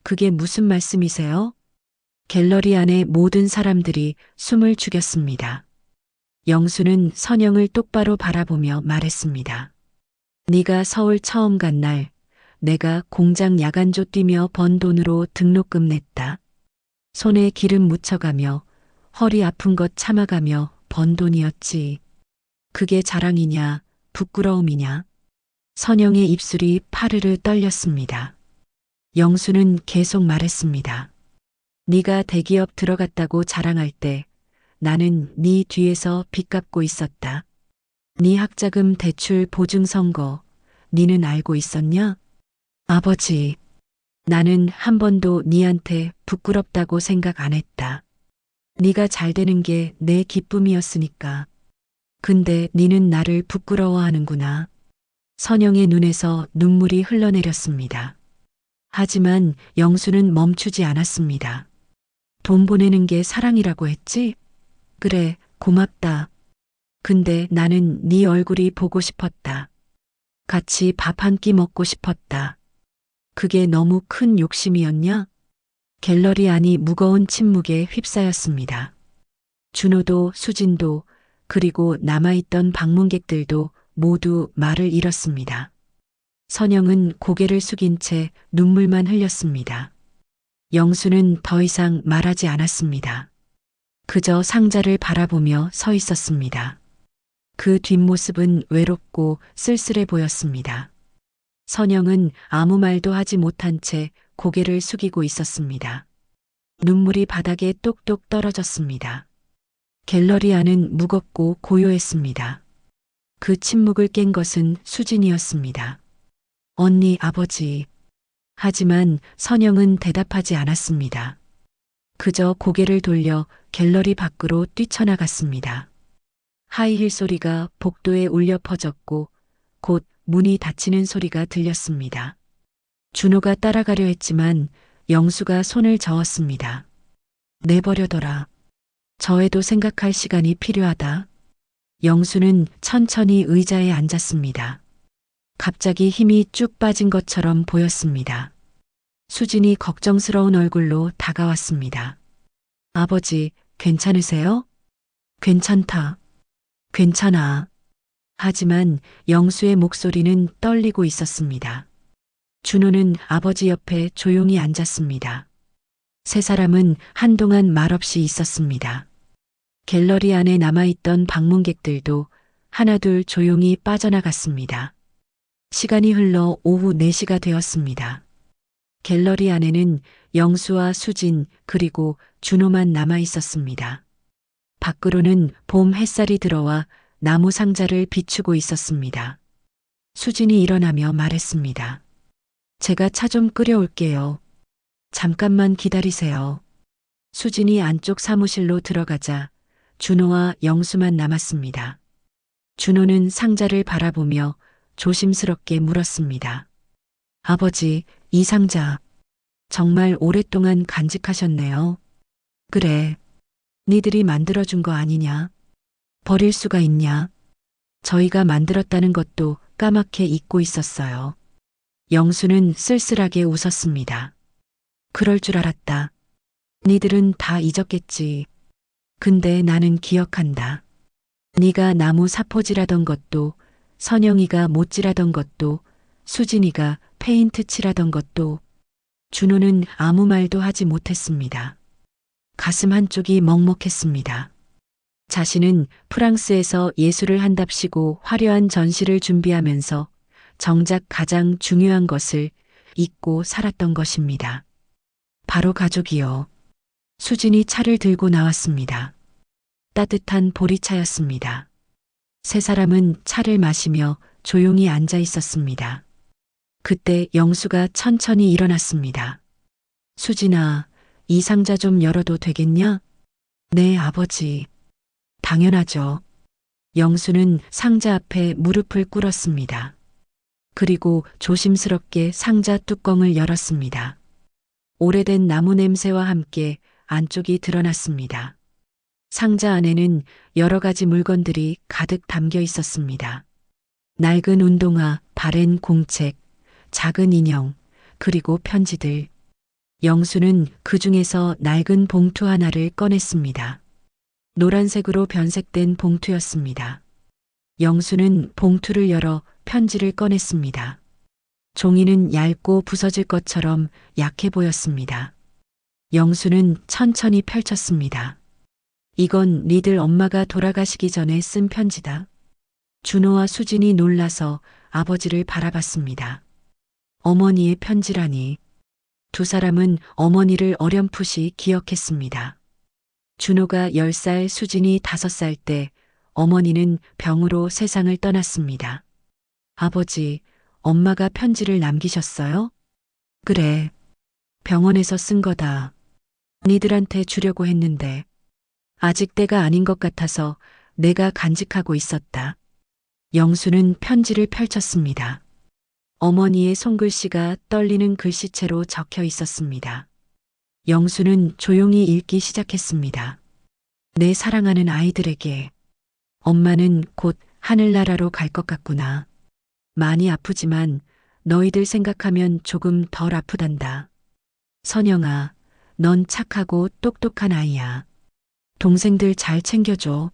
Speaker 1: 그게 무슨 말씀이세요? 갤러리 안의 모든 사람들이 숨을 죽였습니다. 영수는 선영을 똑바로 바라보며 말했습니다. 네가 서울 처음 간 날 내가 공장 야간조 뛰며 번 돈으로 등록금 냈다. 손에 기름 묻혀가며 허리 아픈 것 참아가며 번 돈이었지. 그게 자랑이냐, 부끄러움이냐? 선영의 입술이 파르르 떨렸습니다. 영수는 계속 말했습니다. 네가 대기업 들어갔다고 자랑할 때 나는 네 뒤에서 빚 갚고 있었다. 네 학자금 대출 보증 선거, 네는 알고 있었냐? 아버지, 나는 한 번도 네한테 부끄럽다고 생각 안 했다. 네가 잘 되는 게 내 기쁨이었으니까. 근데 네는 나를 부끄러워하는구나. 선영의 눈에서 눈물이 흘러내렸습니다. 하지만 영수는 멈추지 않았습니다. 돈 보내는 게 사랑이라고 했지? 그래, 고맙다. 근데 나는 네 얼굴이 보고 싶었다. 같이 밥 한 끼 먹고 싶었다. 그게 너무 큰 욕심이었냐? 갤러리 안이 무거운 침묵에 휩싸였습니다. 준호도 수진도 그리고 남아있던 방문객들도 모두 말을 잃었습니다. 선영은 고개를 숙인 채 눈물만 흘렸습니다. 영수는 더 이상 말하지 않았습니다. 그저 상자를 바라보며 서 있었습니다. 그 뒷모습은 외롭고 쓸쓸해 보였습니다. 선영은 아무 말도 하지 못한 채 고개를 숙이고 있었습니다. 눈물이 바닥에 똑똑 떨어졌습니다. 갤러리 안은 무겁고 고요했습니다. 그 침묵을 깬 것은 수진이었습니다. 언니, 아버지. 하지만 선영은 대답하지 않았습니다. 그저 고개를 돌려 갤러리 밖으로 뛰쳐나갔습니다. 하이힐 소리가 복도에 울려 퍼졌고 곧 문이 닫히는 소리가 들렸습니다. 준호가 따라가려 했지만 영수가 손을 저었습니다. 내버려둬라. 저에도 생각할 시간이 필요하다. 영수는 천천히 의자에 앉았습니다. 갑자기 힘이 쭉 빠진 것처럼 보였습니다. 수진이 걱정스러운 얼굴로 다가왔습니다. 아버지, 괜찮으세요? 괜찮다. 괜찮아. 하지만 영수의 목소리는 떨리고 있었습니다. 준호는 아버지 옆에 조용히 앉았습니다. 세 사람은 한동안 말없이 있었습니다. 갤러리 안에 남아있던 방문객들도 하나둘 조용히 빠져나갔습니다. 시간이 흘러 오후 4시가 되었습니다. 갤러리 안에는 영수와 수진 그리고 준호만 남아 있었습니다. 밖으로는 봄 햇살이 들어와 나무 상자를 비추고 있었습니다. 수진이 일어나며 말했습니다. 제가 차 좀 끓여올게요. 잠깐만 기다리세요. 수진이 안쪽 사무실로 들어가자 준호와 영수만 남았습니다. 준호는 상자를 바라보며 조심스럽게 물었습니다. 아버지, 이 상자. 정말 오랫동안 간직하셨네요. 그래. 니들이 만들어준 거 아니냐? 버릴 수가 있냐? 저희가 만들었다는 것도 까맣게 잊고 있었어요. 영수는 쓸쓸하게 웃었습니다. 그럴 줄 알았다. 니들은 다 잊었겠지. 근데 나는 기억한다. 네가 나무 사포질하던 것도, 선영이가 못질하던 것도, 수진이가 페인트 칠하던 것도. 준호는 아무 말도 하지 못했습니다. 가슴 한쪽이 먹먹했습니다. 자신은 프랑스에서 예술을 한답시고 화려한 전시를 준비하면서 정작 가장 중요한 것을 잊고 살았던 것입니다. 바로 가족이요. 수진이 차를 들고 나왔습니다. 따뜻한 보리차였습니다. 세 사람은 차를 마시며 조용히 앉아 있었습니다. 그때 영수가 천천히 일어났습니다. 수진아, 이 상자 좀 열어도 되겠냐? 네, 아버지. 당연하죠. 영수는 상자 앞에 무릎을 꿇었습니다. 그리고 조심스럽게 상자 뚜껑을 열었습니다. 오래된 나무 냄새와 함께 안쪽이 드러났습니다. 상자 안에는 여러 가지 물건들이 가득 담겨 있었습니다. 낡은 운동화, 바랜 공책, 작은 인형, 그리고 편지들. 영수는 그 중에서 낡은 봉투 하나를 꺼냈습니다. 노란색으로 변색된 봉투였습니다. 영수는 봉투를 열어 편지를 꺼냈습니다. 종이는 얇고 부서질 것처럼 약해 보였습니다. 영수는 천천히 펼쳤습니다. 이건 니들 엄마가 돌아가시기 전에 쓴 편지다. 준호와 수진이 놀라서 아버지를 바라봤습니다. 어머니의 편지라니. 두 사람은 어머니를 어렴풋이 기억했습니다. 준호가 10살, 수진이 5살 때 어머니는 병으로 세상을 떠났습니다. 아버지, 엄마가 편지를 남기셨어요? 그래. 병원에서 쓴 거다. 니들한테 주려고 했는데 아직 때가 아닌 것 같아서 내가 간직하고 있었다. 영수는 편지를 펼쳤습니다. 어머니의 손글씨가 떨리는 글씨체로 적혀 있었습니다. 영수는 조용히 읽기 시작했습니다. 내 사랑하는 아이들에게 엄마는 곧 하늘나라로 갈 것 같구나. 많이 아프지만 너희들 생각하면 조금 덜 아프단다. 선영아, 넌 착하고 똑똑한 아이야. 동생들 잘 챙겨줘.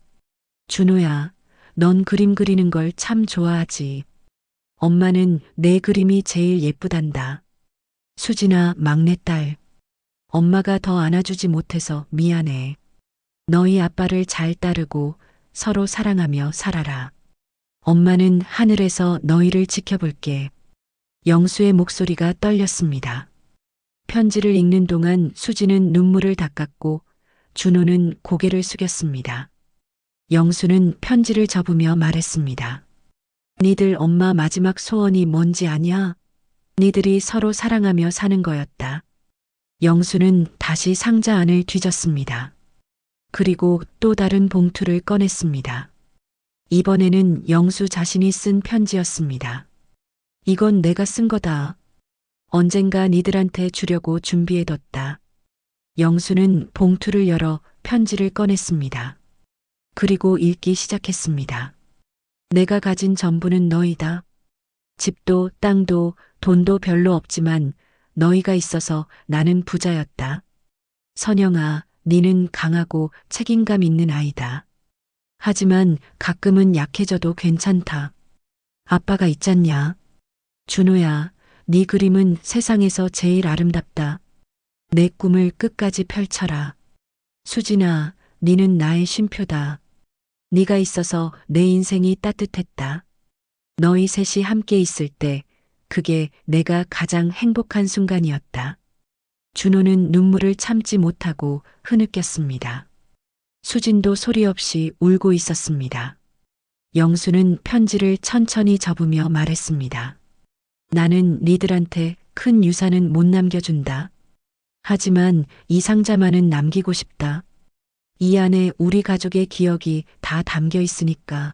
Speaker 1: 준호야, 넌 그림 그리는 걸 참 좋아하지. 엄마는 내 그림이 제일 예쁘단다. 수진아, 막내딸. 엄마가 더 안아주지 못해서 미안해. 너희 아빠를 잘 따르고 서로 사랑하며 살아라. 엄마는 하늘에서 너희를 지켜볼게. 영수의 목소리가 떨렸습니다. 편지를 읽는 동안 수진은 눈물을 닦았고 준호는 고개를 숙였습니다. 영수는 편지를 접으며 말했습니다. 니들 엄마 마지막 소원이 뭔지 아냐? 니들이 서로 사랑하며 사는 거였다. 영수는 다시 상자 안을 뒤졌습니다. 그리고 또 다른 봉투를 꺼냈습니다. 이번에는 영수 자신이 쓴 편지였습니다. 이건 내가 쓴 거다. 언젠가 니들한테 주려고 준비해뒀다. 영수는 봉투를 열어 편지를 꺼냈습니다. 그리고 읽기 시작했습니다. 내가 가진 전부는 너희다. 집도 땅도 돈도 별로 없지만 너희가 있어서 나는 부자였다. 선영아, 니는 강하고 책임감 있는 아이다. 하지만 가끔은 약해져도 괜찮다. 아빠가 있잖냐. 준호야, 네 그림은 세상에서 제일 아름답다. 내 꿈을 끝까지 펼쳐라. 수진아, 니는 나의 쉼표다. 네가 있어서 내 인생이 따뜻했다. 너희 셋이 함께 있을 때 그게 내가 가장 행복한 순간이었다. 준호는 눈물을 참지 못하고 흐느꼈습니다. 수진도 소리 없이 울고 있었습니다. 영수는 편지를 천천히 접으며 말했습니다. 나는 니들한테 큰 유산은 못 남겨준다. 하지만 이 상자만은 남기고 싶다. 이 안에 우리 가족의 기억이 다 담겨 있으니까.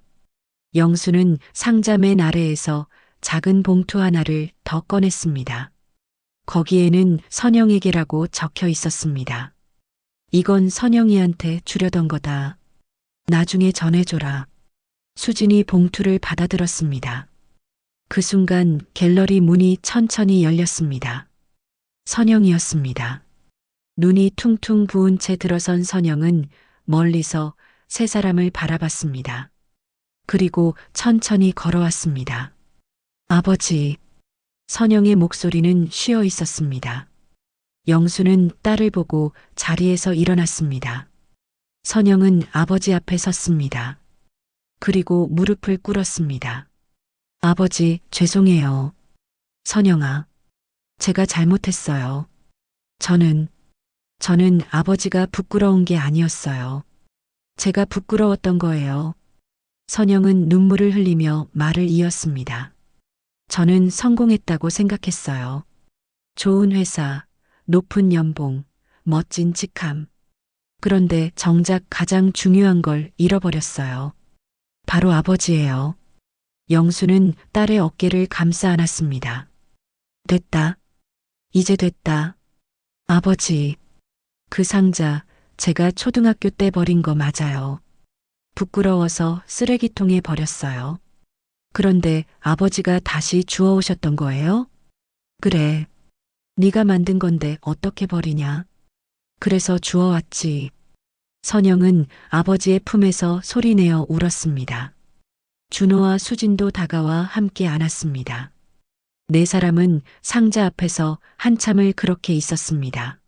Speaker 1: 영수는 상자 맨 아래에서 작은 봉투 하나를 더 꺼냈습니다. 거기에는 선영에게라고 적혀 있었습니다. 이건 선영이한테 주려던 거다. 나중에 전해줘라. 수진이 봉투를 받아들었습니다. 그 순간 갤러리 문이 천천히 열렸습니다. 선영이었습니다. 눈이 퉁퉁 부은 채 들어선 선영은 멀리서 세 사람을 바라봤습니다. 그리고 천천히 걸어왔습니다. 아버지. 선영의 목소리는 쉬어 있었습니다. 영수는 딸을 보고 자리에서 일어났습니다. 선영은 아버지 앞에 섰습니다. 그리고 무릎을 꿇었습니다. 아버지, 죄송해요. 선영아, 제가 잘못했어요. 저는 아버지가 부끄러운 게 아니었어요. 제가 부끄러웠던 거예요. 선영은 눈물을 흘리며 말을 이었습니다. 저는 성공했다고 생각했어요. 좋은 회사, 높은 연봉, 멋진 직함. 그런데 정작 가장 중요한 걸 잃어버렸어요. 바로 아버지예요. 영수는 딸의 어깨를 감싸 안았습니다. 됐다. 이제 됐다. 아버지, 그 상자 제가 초등학교 때 버린 거 맞아요. 부끄러워서 쓰레기통에 버렸어요. 그런데 아버지가 다시 주워오셨던 거예요? 그래. 네가 만든 건데 어떻게 버리냐? 그래서 주워왔지. 선영은 아버지의 품에서 소리내어 울었습니다. 준호와 수진도 다가와 함께 안았습니다. 네 사람은 상자 앞에서 한참을 그렇게 있었습니다.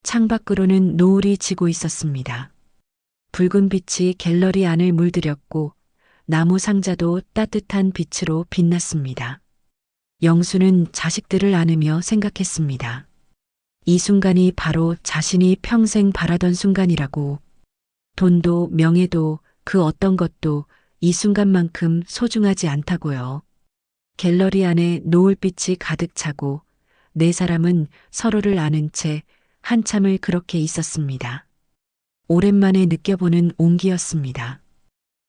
Speaker 1: 창밖으로는 노을이 지고 있었습니다. 붉은 빛이 갤러리 안을 물들였고 나무 상자도 따뜻한 빛으로 빛났습니다. 영수는 자식들을 안으며 생각했습니다. 이 순간이 바로 자신이 평생 바라던 순간이라고. 돈도 명예도 그 어떤 것도 이 순간만큼 소중하지 않다고요. 갤러리 안에 노을빛이 가득 차고 네 사람은 서로를 아는 채 한참을 그렇게 있었습니다. 오랜만에 느껴보는 온기였습니다.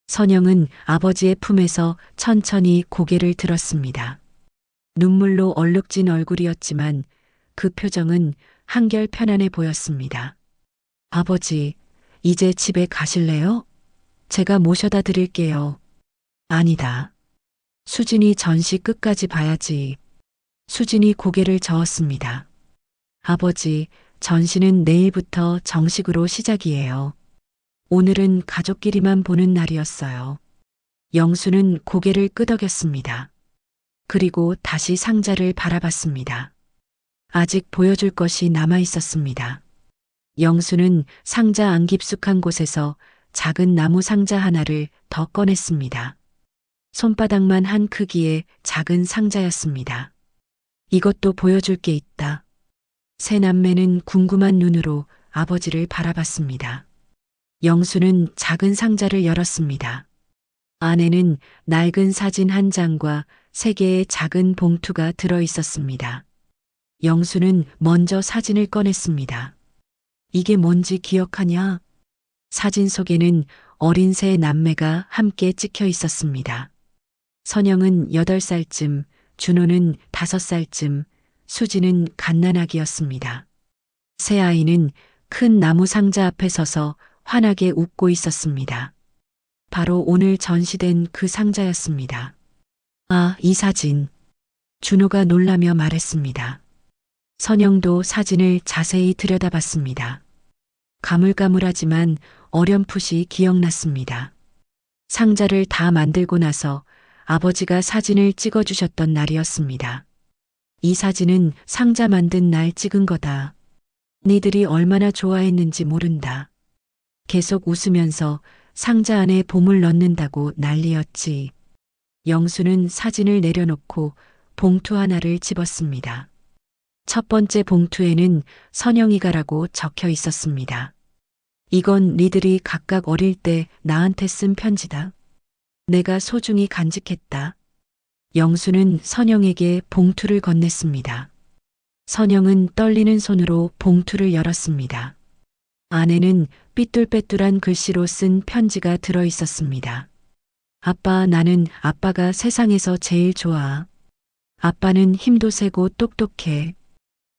Speaker 1: 선영은 아버지의 품에서 천천히 고개를 들었습니다. 눈물로 얼룩진 얼굴이었지만 그 표정은 한결 편안해 보였습니다. 아버지, 이제 집에 가실래요? 제가 모셔다 드릴게요. 아니다. 수진이 전시 끝까지 봐야지. 수진이 고개를 저었습니다. 아버지, 전시는 내일부터 정식으로 시작이에요. 오늘은 가족끼리만 보는 날이었어요. 영수는 고개를 끄덕였습니다. 그리고 다시 상자를 바라봤습니다. 아직 보여줄 것이 남아 있었습니다. 영수는 상자 안 깊숙한 곳에서 작은 나무 상자 하나를 더 꺼냈습니다. 손바닥만 한 크기의 작은 상자였습니다. 이것도 보여줄 게 있다. 세 남매는 궁금한 눈으로 아버지를 바라봤습니다. 영수는 작은 상자를 열었습니다. 안에는 낡은 사진 한 장과 3개의 작은 봉투가 들어 있었습니다. 영수는 먼저 사진을 꺼냈습니다. 이게 뭔지 기억하냐? 사진 속에는 어린 세 남매가 함께 찍혀 있었습니다. 선영은 8살쯤, 준호는 5살쯤, 수지는 갓난아기였습니다. 세 아이는 큰 나무 상자 앞에 서서 환하게 웃고 있었습니다. 바로 오늘 전시된 그 상자였습니다. 아, 이 사진. 준호가 놀라며 말했습니다. 선영도 사진을 자세히 들여다봤습니다. 가물가물하지만 어렴풋이 기억났습니다. 상자를 다 만들고 나서 아버지가 사진을 찍어주셨던 날이었습니다. 이 사진은 상자 만든 날 찍은 거다. 니들이 얼마나 좋아했는지 모른다. 계속 웃으면서 상자 안에 봄을 넣는다고 난리였지. 영수는 사진을 내려놓고 봉투 하나를 집었습니다. 첫 번째 봉투에는 선영이가라고 적혀 있었습니다. 이건 니들이 각각 어릴 때 나한테 쓴 편지다. 내가 소중히 간직했다. 영수는 선영에게 봉투를 건넸습니다. 선영은 떨리는 손으로 봉투를 열었습니다. 안에는 삐뚤빼뚤한 글씨로 쓴 편지가 들어 있었습니다. 아빠, 나는 아빠가 세상에서 제일 좋아. 아빠는 힘도 세고 똑똑해.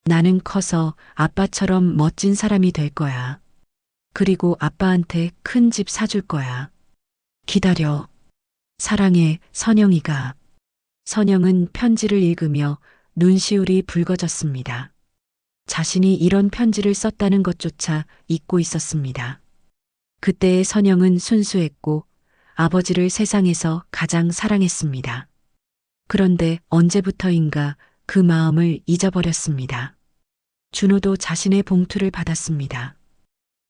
Speaker 1: 나는 커서 아빠처럼 멋진 사람이 될 거야. 그리고 아빠한테 큰 집 사줄 거야. 기다려. 사랑해, 선영이가. 선영은 편지를 읽으며 눈시울이 붉어졌습니다. 자신이 이런 편지를 썼다는 것조차 잊고 있었습니다. 그때의 선영은 순수했고 아버지를 세상에서 가장 사랑했습니다. 그런데 언제부터인가 그 마음을 잊어버렸습니다. 준호도 자신의 봉투를 받았습니다.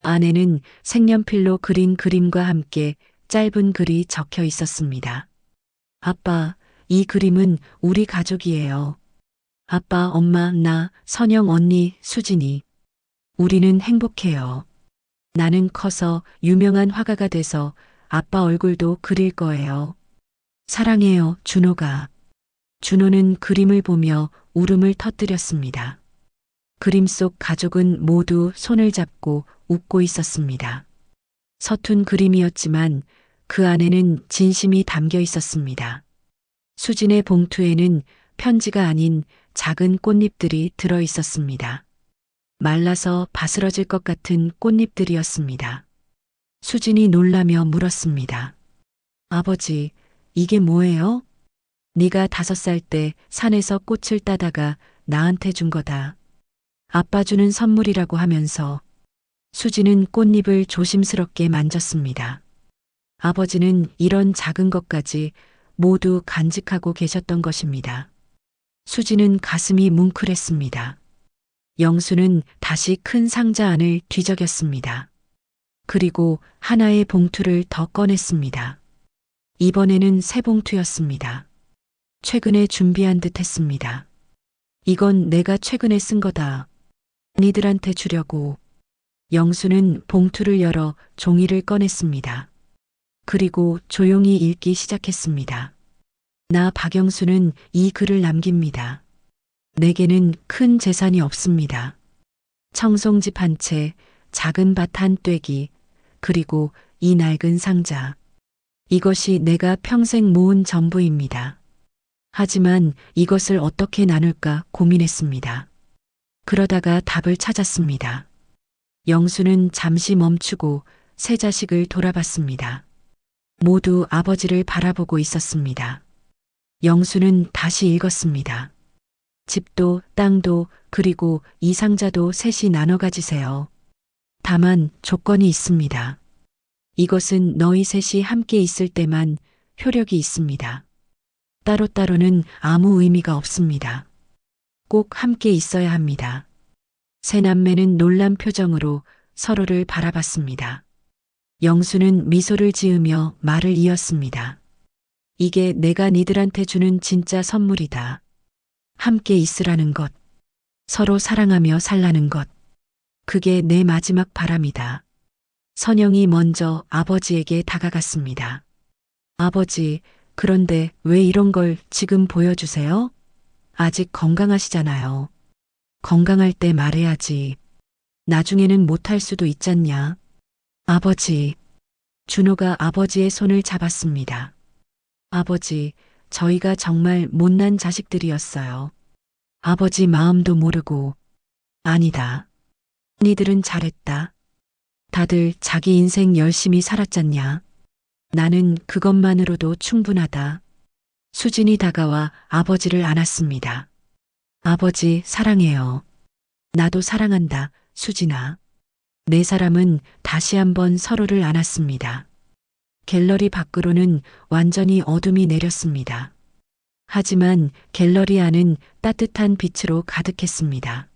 Speaker 1: 안에는 색연필로 그린 그림과 함께 짧은 글이 적혀 있었습니다. 아빠, 이 그림은 우리 가족이에요. 아빠, 엄마, 나, 선영 언니, 수진이. 우리는 행복해요. 나는 커서 유명한 화가가 돼서 아빠 얼굴도 그릴 거예요. 사랑해요, 준호가. 준호는 그림을 보며 울음을 터뜨렸습니다. 그림 속 가족은 모두 손을 잡고 웃고 있었습니다. 서툰 그림이었지만 그 안에는 진심이 담겨 있었습니다. 수진의 봉투에는 편지가 아닌 작은 꽃잎들이 들어 있었습니다. 말라서 바스러질 것 같은 꽃잎들이었습니다. 수진이 놀라며 물었습니다. 아버지, 이게 뭐예요? 네가 5살 때 산에서 꽃을 따다가 나한테 준 거다. 아빠 주는 선물이라고 하면서 수진은 꽃잎을 조심스럽게 만졌습니다. 아버지는 이런 작은 것까지 모두 간직하고 계셨던 것입니다. 수진은 가슴이 뭉클했습니다. 영수는 다시 큰 상자 안을 뒤적였습니다. 그리고 하나의 봉투를 더 꺼냈습니다. 이번에는 새 봉투였습니다. 최근에 준비한 듯 했습니다. 이건 내가 최근에 쓴 거다. 니들한테 주려고. 영수는 봉투를 열어 종이를 꺼냈습니다. 그리고 조용히 읽기 시작했습니다. 나 박영수는 이 글을 남깁니다. 내게는 큰 재산이 없습니다. 청송집 한 채, 작은 밭 한 떼기, 그리고 이 낡은 상자. 이것이 내가 평생 모은 전부입니다. 하지만 이것을 어떻게 나눌까 고민했습니다. 그러다가 답을 찾았습니다. 영수는 잠시 멈추고 세 자식을 돌아봤습니다. 모두 아버지를 바라보고 있었습니다. 영수는 다시 읽었습니다. 집도 땅도 그리고 이 상자도 셋이 나눠 가지세요. 다만 조건이 있습니다. 이것은 너희 셋이 함께 있을 때만 효력이 있습니다. 따로따로는 아무 의미가 없습니다. 꼭 함께 있어야 합니다. 세 남매는 놀란 표정으로 서로를 바라봤습니다. 영수는 미소를 지으며 말을 이었습니다. 이게 내가 니들한테 주는 진짜 선물이다. 함께 있으라는 것. 서로 사랑하며 살라는 것. 그게 내 마지막 바람이다. 선영이 먼저 아버지에게 다가갔습니다. 아버지, 그런데 왜 이런 걸 지금 보여주세요? 아직 건강하시잖아요. 건강할 때 말해야지. 나중에는 못할 수도 있잖냐. 아버지. 준호가 아버지의 손을 잡았습니다. 아버지, 저희가 정말 못난 자식들이었어요. 아버지 마음도 모르고. 아니다. 니들은 잘했다. 다들 자기 인생 열심히 살았잖냐. 나는 그것만으로도 충분하다. 수진이 다가와 아버지를 안았습니다. 아버지 사랑해요. 나도 사랑한다, 수진아. 네 사람은 다시 한번 서로를 안았습니다. 갤러리 밖으로는 완전히 어둠이 내렸습니다. 하지만 갤러리 안은 따뜻한 빛으로 가득했습니다.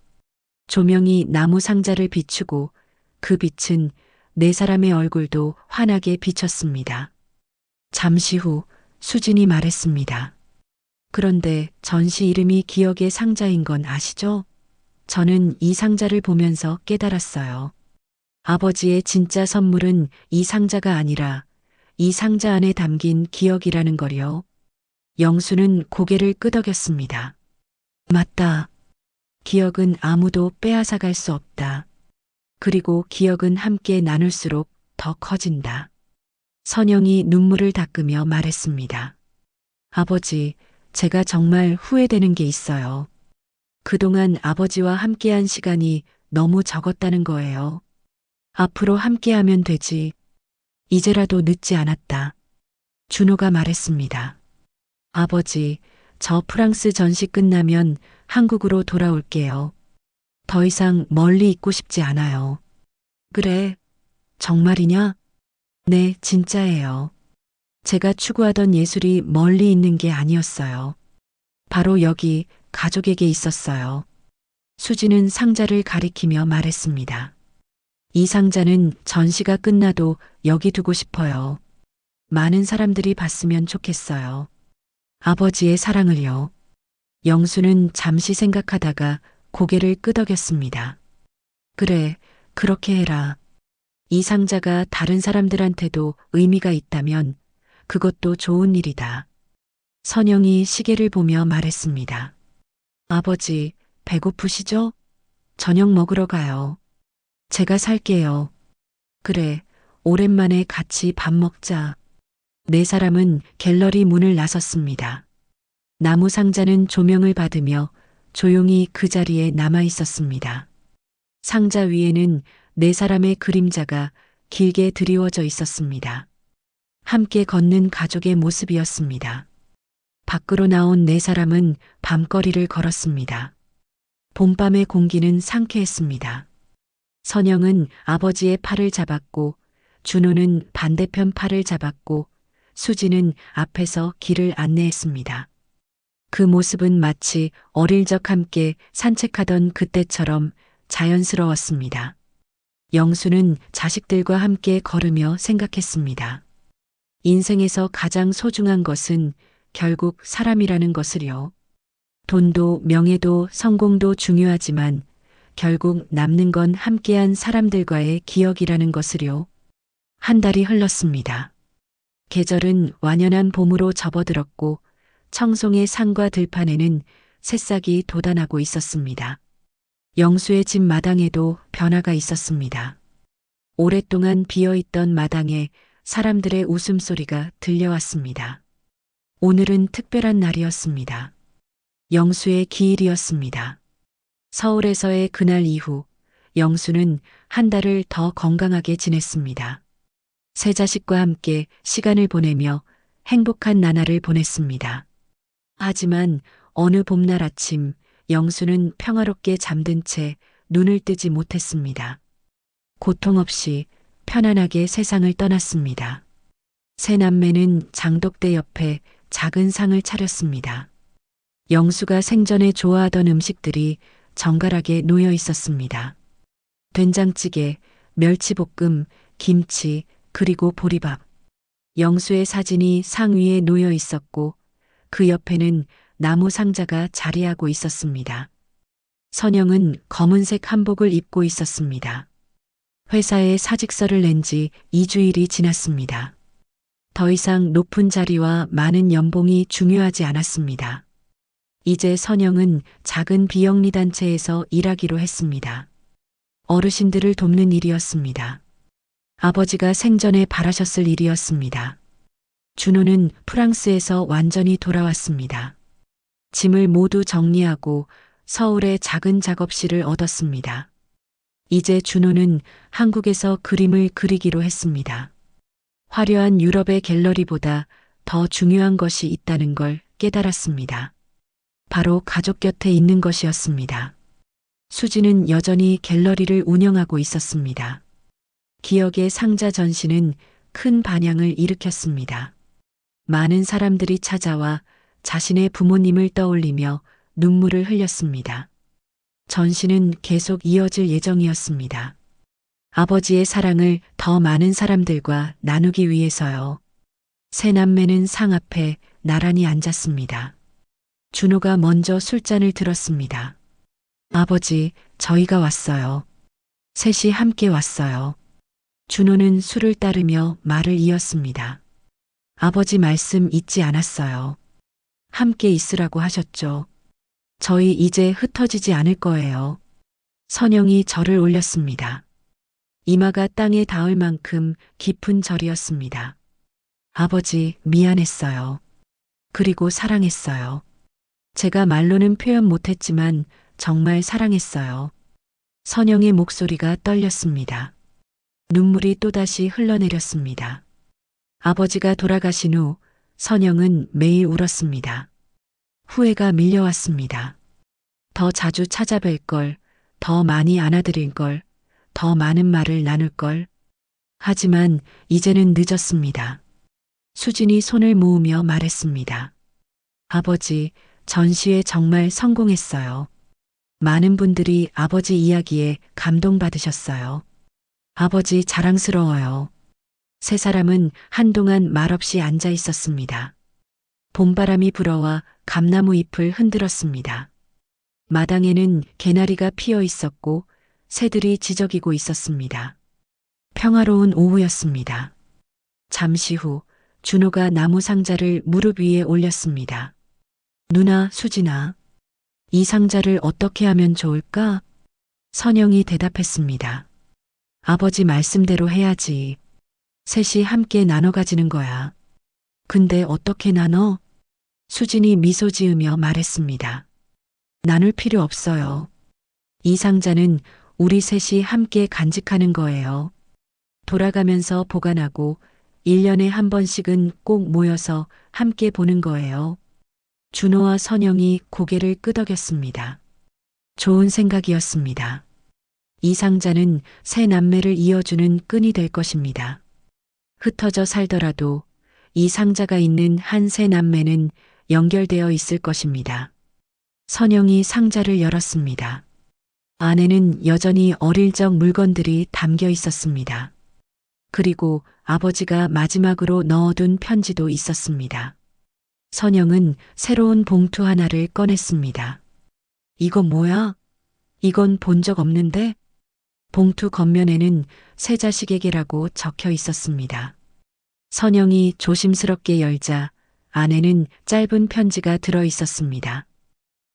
Speaker 1: 조명이 나무 상자를 비추고 그 빛은 네 사람의 얼굴도 환하게 비쳤습니다. 잠시 후 수진이 말했습니다. 그런데 전시 이름이 기억의 상자인 건 아시죠? 저는 이 상자를 보면서 깨달았어요. 아버지의 진짜 선물은 이 상자가 아니라 이 상자 안에 담긴 기억이라는 거요. 영수는 고개를 끄덕였습니다. 맞다. 기억은 아무도 빼앗아갈 수 없다. 그리고 기억은 함께 나눌수록 더 커진다. 선영이 눈물을 닦으며 말했습니다. 아버지, 제가 정말 후회되는 게 있어요. 그동안 아버지와 함께한 시간이 너무 적었다는 거예요. 앞으로 함께하면 되지. 이제라도 늦지 않았다. 준호가 말했습니다. 아버지, 저 프랑스 전시 끝나면 한국으로 돌아올게요. 더 이상 멀리 있고 싶지 않아요. 그래, 정말이냐? 네, 진짜예요. 제가 추구하던 예술이 멀리 있는 게 아니었어요. 바로 여기 가족에게 있었어요. 수지는 상자를 가리키며 말했습니다. 이 상자는 전시가 끝나도 여기 두고 싶어요. 많은 사람들이 봤으면 좋겠어요. 아버지의 사랑을요. 영수는 잠시 생각하다가 고개를 끄덕였습니다. 그래, 그렇게 해라. 이 상자가 다른 사람들한테도 의미가 있다면 그것도 좋은 일이다. 선영이 시계를 보며 말했습니다. 아버지, 배고프시죠? 저녁 먹으러 가요. 제가 살게요. 그래, 오랜만에 같이 밥 먹자. 네 사람은 갤러리 문을 나섰습니다. 나무 상자는 조명을 받으며 조용히 그 자리에 남아 있었습니다. 상자 위에는 네 사람의 그림자가 길게 드리워져 있었습니다. 함께 걷는 가족의 모습이었습니다. 밖으로 나온 네 사람은 밤거리를 걸었습니다. 봄밤의 공기는 상쾌했습니다. 선영은 아버지의 팔을 잡았고, 준호는 반대편 팔을 잡았고, 수지는 앞에서 길을 안내했습니다. 그 모습은 마치 어릴 적 함께 산책하던 그때처럼 자연스러웠습니다. 영수는 자식들과 함께 걸으며 생각했습니다. 인생에서 가장 소중한 것은 결국 사람이라는 것을요. 돈도 명예도 성공도 중요하지만 결국 남는 건 함께한 사람들과의 기억이라는 것을요. 한 달이 흘렀습니다. 계절은 완연한 봄으로 접어들었고 청송의 산과 들판에는 새싹이 돋아나고 있었습니다. 영수의 집 마당에도 변화가 있었습니다. 오랫동안 비어있던 마당에 사람들의 웃음소리가 들려왔습니다. 오늘은 특별한 날이었습니다. 영수의 기일이었습니다. 서울에서의 그날 이후 영수는 한 달을 더 건강하게 지냈습니다. 세 자식과 함께 시간을 보내며 행복한 나날을 보냈습니다. 하지만 어느 봄날 아침 영수는 평화롭게 잠든 채 눈을 뜨지 못했습니다. 고통 없이 편안하게 세상을 떠났습니다. 세 남매는 장독대 옆에 작은 상을 차렸습니다. 영수가 생전에 좋아하던 음식들이 정갈하게 놓여 있었습니다. 된장찌개, 멸치볶음, 김치, 그리고 보리밥. 영수의 사진이 상 위에 놓여 있었고 그 옆에는 나무 상자가 자리하고 있었습니다. 선영은 검은색 한복을 입고 있었습니다. 회사에 사직서를 낸 지 2주일이 지났습니다. 더 이상 높은 자리와 많은 연봉이 중요하지 않았습니다. 이제 선영은 작은 비영리 단체에서 일하기로 했습니다. 어르신들을 돕는 일이었습니다. 아버지가 생전에 바라셨을 일이었습니다. 준호는 프랑스에서 완전히 돌아왔습니다. 짐을 모두 정리하고 서울의 작은 작업실을 얻었습니다. 이제 준호는 한국에서 그림을 그리기로 했습니다. 화려한 유럽의 갤러리보다 더 중요한 것이 있다는 걸 깨달았습니다. 바로 가족 곁에 있는 것이었습니다. 수지는 여전히 갤러리를 운영하고 있었습니다. 기억의 상자 전시는 큰 반향을 일으켰습니다. 많은 사람들이 찾아와 자신의 부모님을 떠올리며 눈물을 흘렸습니다. 전시는 계속 이어질 예정이었습니다. 아버지의 사랑을 더 많은 사람들과 나누기 위해서요. 세 남매는 상 앞에 나란히 앉았습니다. 준호가 먼저 술잔을 들었습니다. 아버지, 저희가 왔어요. 셋이 함께 왔어요. 준호는 술을 따르며 말을 이었습니다. 아버지 말씀 잊지 않았어요. 함께 있으라고 하셨죠. 저희 이제 흩어지지 않을 거예요. 선영이 절을 올렸습니다. 이마가 땅에 닿을 만큼 깊은 절이었습니다. 아버지, 미안했어요. 그리고 사랑했어요. 제가 말로는 표현 못했지만 정말 사랑했어요. 선영의 목소리가 떨렸습니다. 눈물이 또다시 흘러내렸습니다. 아버지가 돌아가신 후 선영은 매일 울었습니다. 후회가 밀려왔습니다. 더 자주 찾아뵐 걸, 더 많이 안아드릴 걸, 더 많은 말을 나눌 걸. 하지만 이제는 늦었습니다. 수진이 손을 모으며 말했습니다. 아버지, 전시회 정말 성공했어요. 많은 분들이 아버지 이야기에 감동받으셨어요. 아버지 자랑스러워요. 세 사람은 한동안 말없이 앉아 있었습니다. 봄바람이 불어와 감나무 잎을 흔들었습니다. 마당에는 개나리가 피어 있었고 새들이 지저귀고 있었습니다. 평화로운 오후였습니다. 잠시 후 준호가 나무 상자를 무릎 위에 올렸습니다. 누나, 수진아, 이 상자를 어떻게 하면 좋을까? 선영이 대답했습니다. 아버지 말씀대로 해야지. 셋이 함께 나눠 가지는 거야. 근데 어떻게 나눠? 수진이 미소 지으며 말했습니다. 나눌 필요 없어요. 이 상자는 우리 셋이 함께 간직하는 거예요. 돌아가면서 보관하고 1년에 한 번씩은 꼭 모여서 함께 보는 거예요. 준호와 선영이 고개를 끄덕였습니다. 좋은 생각이었습니다. 이 상자는 세 남매를 이어주는 끈이 될 것입니다. 흩어져 살더라도 이 상자가 있는 한 세 남매는 연결되어 있을 것입니다. 선영이 상자를 열었습니다. 안에는 여전히 어릴 적 물건들이 담겨 있었습니다. 그리고 아버지가 마지막으로 넣어둔 편지도 있었습니다. 선영은 새로운 봉투 하나를 꺼냈습니다. 이건 뭐야? 이건 본 적 없는데? 봉투 겉면에는 새 자식에게라고 적혀 있었습니다. 선영이 조심스럽게 열자 안에는 짧은 편지가 들어 있었습니다.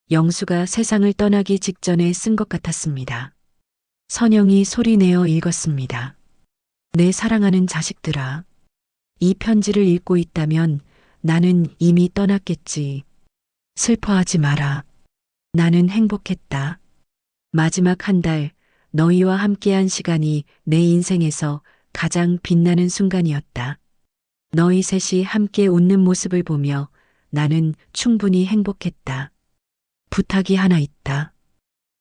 Speaker 1: 영수가 세상을 떠나기 직전에 쓴 것 같았습니다. 선영이 소리내어 읽었습니다. 내 사랑하는 자식들아, 이 편지를 읽고 있다면 나는 이미 떠났겠지. 슬퍼하지 마라. 나는 행복했다. 마지막 한 달 너희와 함께한 시간이 내 인생에서 가장 빛나는 순간이었다. 너희 셋이 함께 웃는 모습을 보며 나는 충분히 행복했다. 부탁이 하나 있다.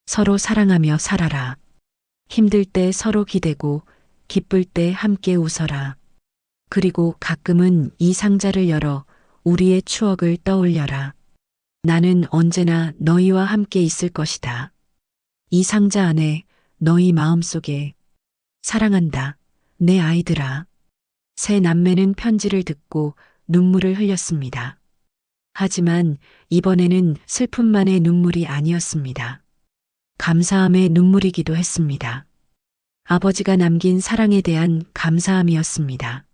Speaker 1: 서로 사랑하며 살아라. 힘들 때 서로 기대고 기쁠 때 함께 웃어라. 그리고 가끔은 이 상자를 열어 우리의 추억을 떠올려라. 나는 언제나 너희와 함께 있을 것이다. 이 상자 안에 너희 마음속에 사랑한다. 내 아이들아. 세 남매는 편지를 듣고 눈물을 흘렸습니다. 하지만 이번에는 슬픔만의 눈물이 아니었습니다. 감사함의 눈물이기도 했습니다. 아버지가 남긴 사랑에 대한 감사함이었습니다.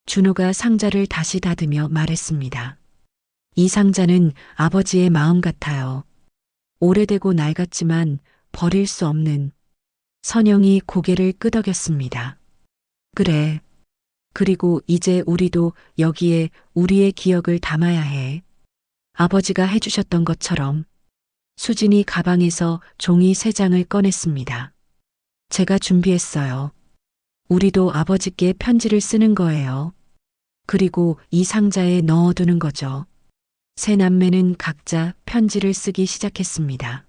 Speaker 1: 준호가 상자를 다시 닫으며 말했습니다. 이 상자는 아버지의 마음 같아요. 오래되고 낡았지만 버릴 수 없는. 선영이 고개를 끄덕였습니다. 그래. 그리고 이제 우리도 여기에 우리의 기억을 담아야 해. 아버지가 해주셨던 것처럼. 수진이 가방에서 종이 3장을 꺼냈습니다. 제가 준비했어요. 우리도 아버지께 편지를 쓰는 거예요. 그리고 이 상자에 넣어두는 거죠. 세 남매는 각자 편지를 쓰기 시작했습니다.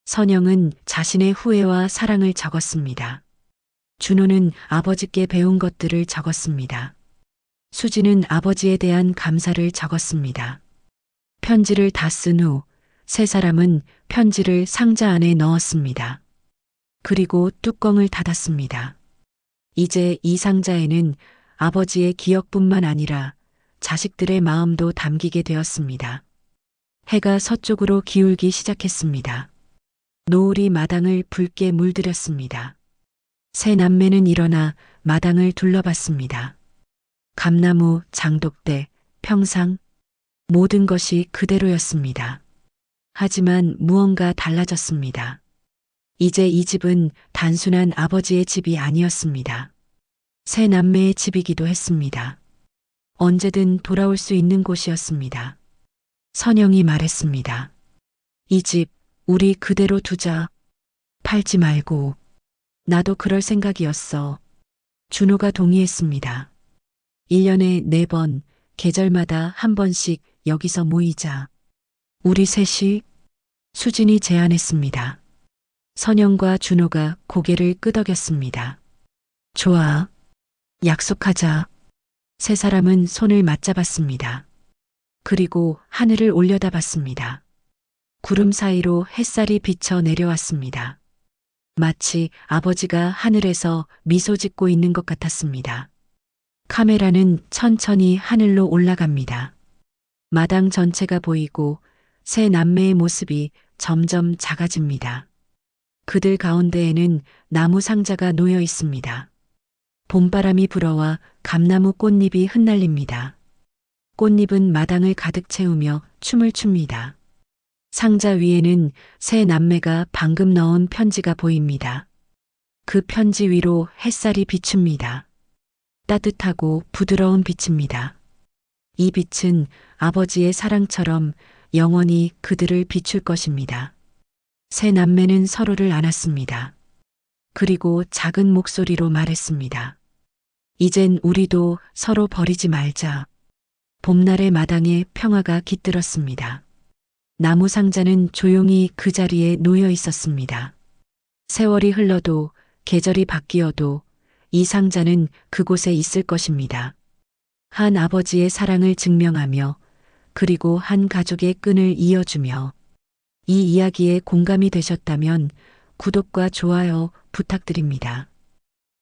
Speaker 1: 선영은 자신의 후회와 사랑을 적었습니다. 준호는 아버지께 배운 것들을 적었습니다. 수지는 아버지에 대한 감사를 적었습니다. 편지를 다 쓴 후 세 사람은 편지를 상자 안에 넣었습니다. 그리고 뚜껑을 닫았습니다. 이제 이 상자에는 아버지의 기억뿐만 아니라 자식들의 마음도 담기게 되었습니다. 해가 서쪽으로 기울기 시작했습니다. 노을이 마당을 붉게 물들였습니다. 세 남매는 일어나 마당을 둘러봤습니다. 감나무, 장독대, 평상, 모든 것이 그대로였습니다. 하지만 무언가 달라졌습니다. 이제 이 집은 단순한 아버지의 집이 아니었습니다. 세 남매의 집이기도 했습니다. 언제든 돌아올 수 있는 곳이었습니다. 선영이 말했습니다. 이 집 우리 그대로 두자. 팔지 말고. 나도 그럴 생각이었어. 준호가 동의했습니다. 1년에 4번, 계절마다 한 번씩 여기서 모이자. 우리 셋이? 수진이 제안했습니다. 선영과 준호가 고개를 끄덕였습니다. 좋아. 약속하자. 세 사람은 손을 맞잡았습니다. 그리고 하늘을 올려다봤습니다. 구름 사이로 햇살이 비쳐 내려왔습니다. 마치 아버지가 하늘에서 미소 짓고 있는 것 같았습니다. 카메라는 천천히 하늘로 올라갑니다. 마당 전체가 보이고 세 남매의 모습이 점점 작아집니다. 그들 가운데에는 나무 상자가 놓여 있습니다. 봄바람이 불어와 감나무 꽃잎이 흩날립니다. 꽃잎은 마당을 가득 채우며 춤을 춥니다. 상자 위에는 세 남매가 방금 넣은 편지가 보입니다. 그 편지 위로 햇살이 비춥니다. 따뜻하고 부드러운 빛입니다. 이 빛은 아버지의 사랑처럼 영원히 그들을 비출 것입니다. 세 남매는 서로를 안았습니다. 그리고 작은 목소리로 말했습니다. 이젠 우리도 서로 버리지 말자. 봄날의 마당에 평화가 깃들었습니다. 나무 상자는 조용히 그 자리에 놓여 있었습니다. 세월이 흘러도 계절이 바뀌어도 이 상자는 그곳에 있을 것입니다. 한 아버지의 사랑을 증명하며 그리고 한 가족의 끈을 이어주며 이 이야기에 공감이 되셨다면 구독과 좋아요 부탁드립니다.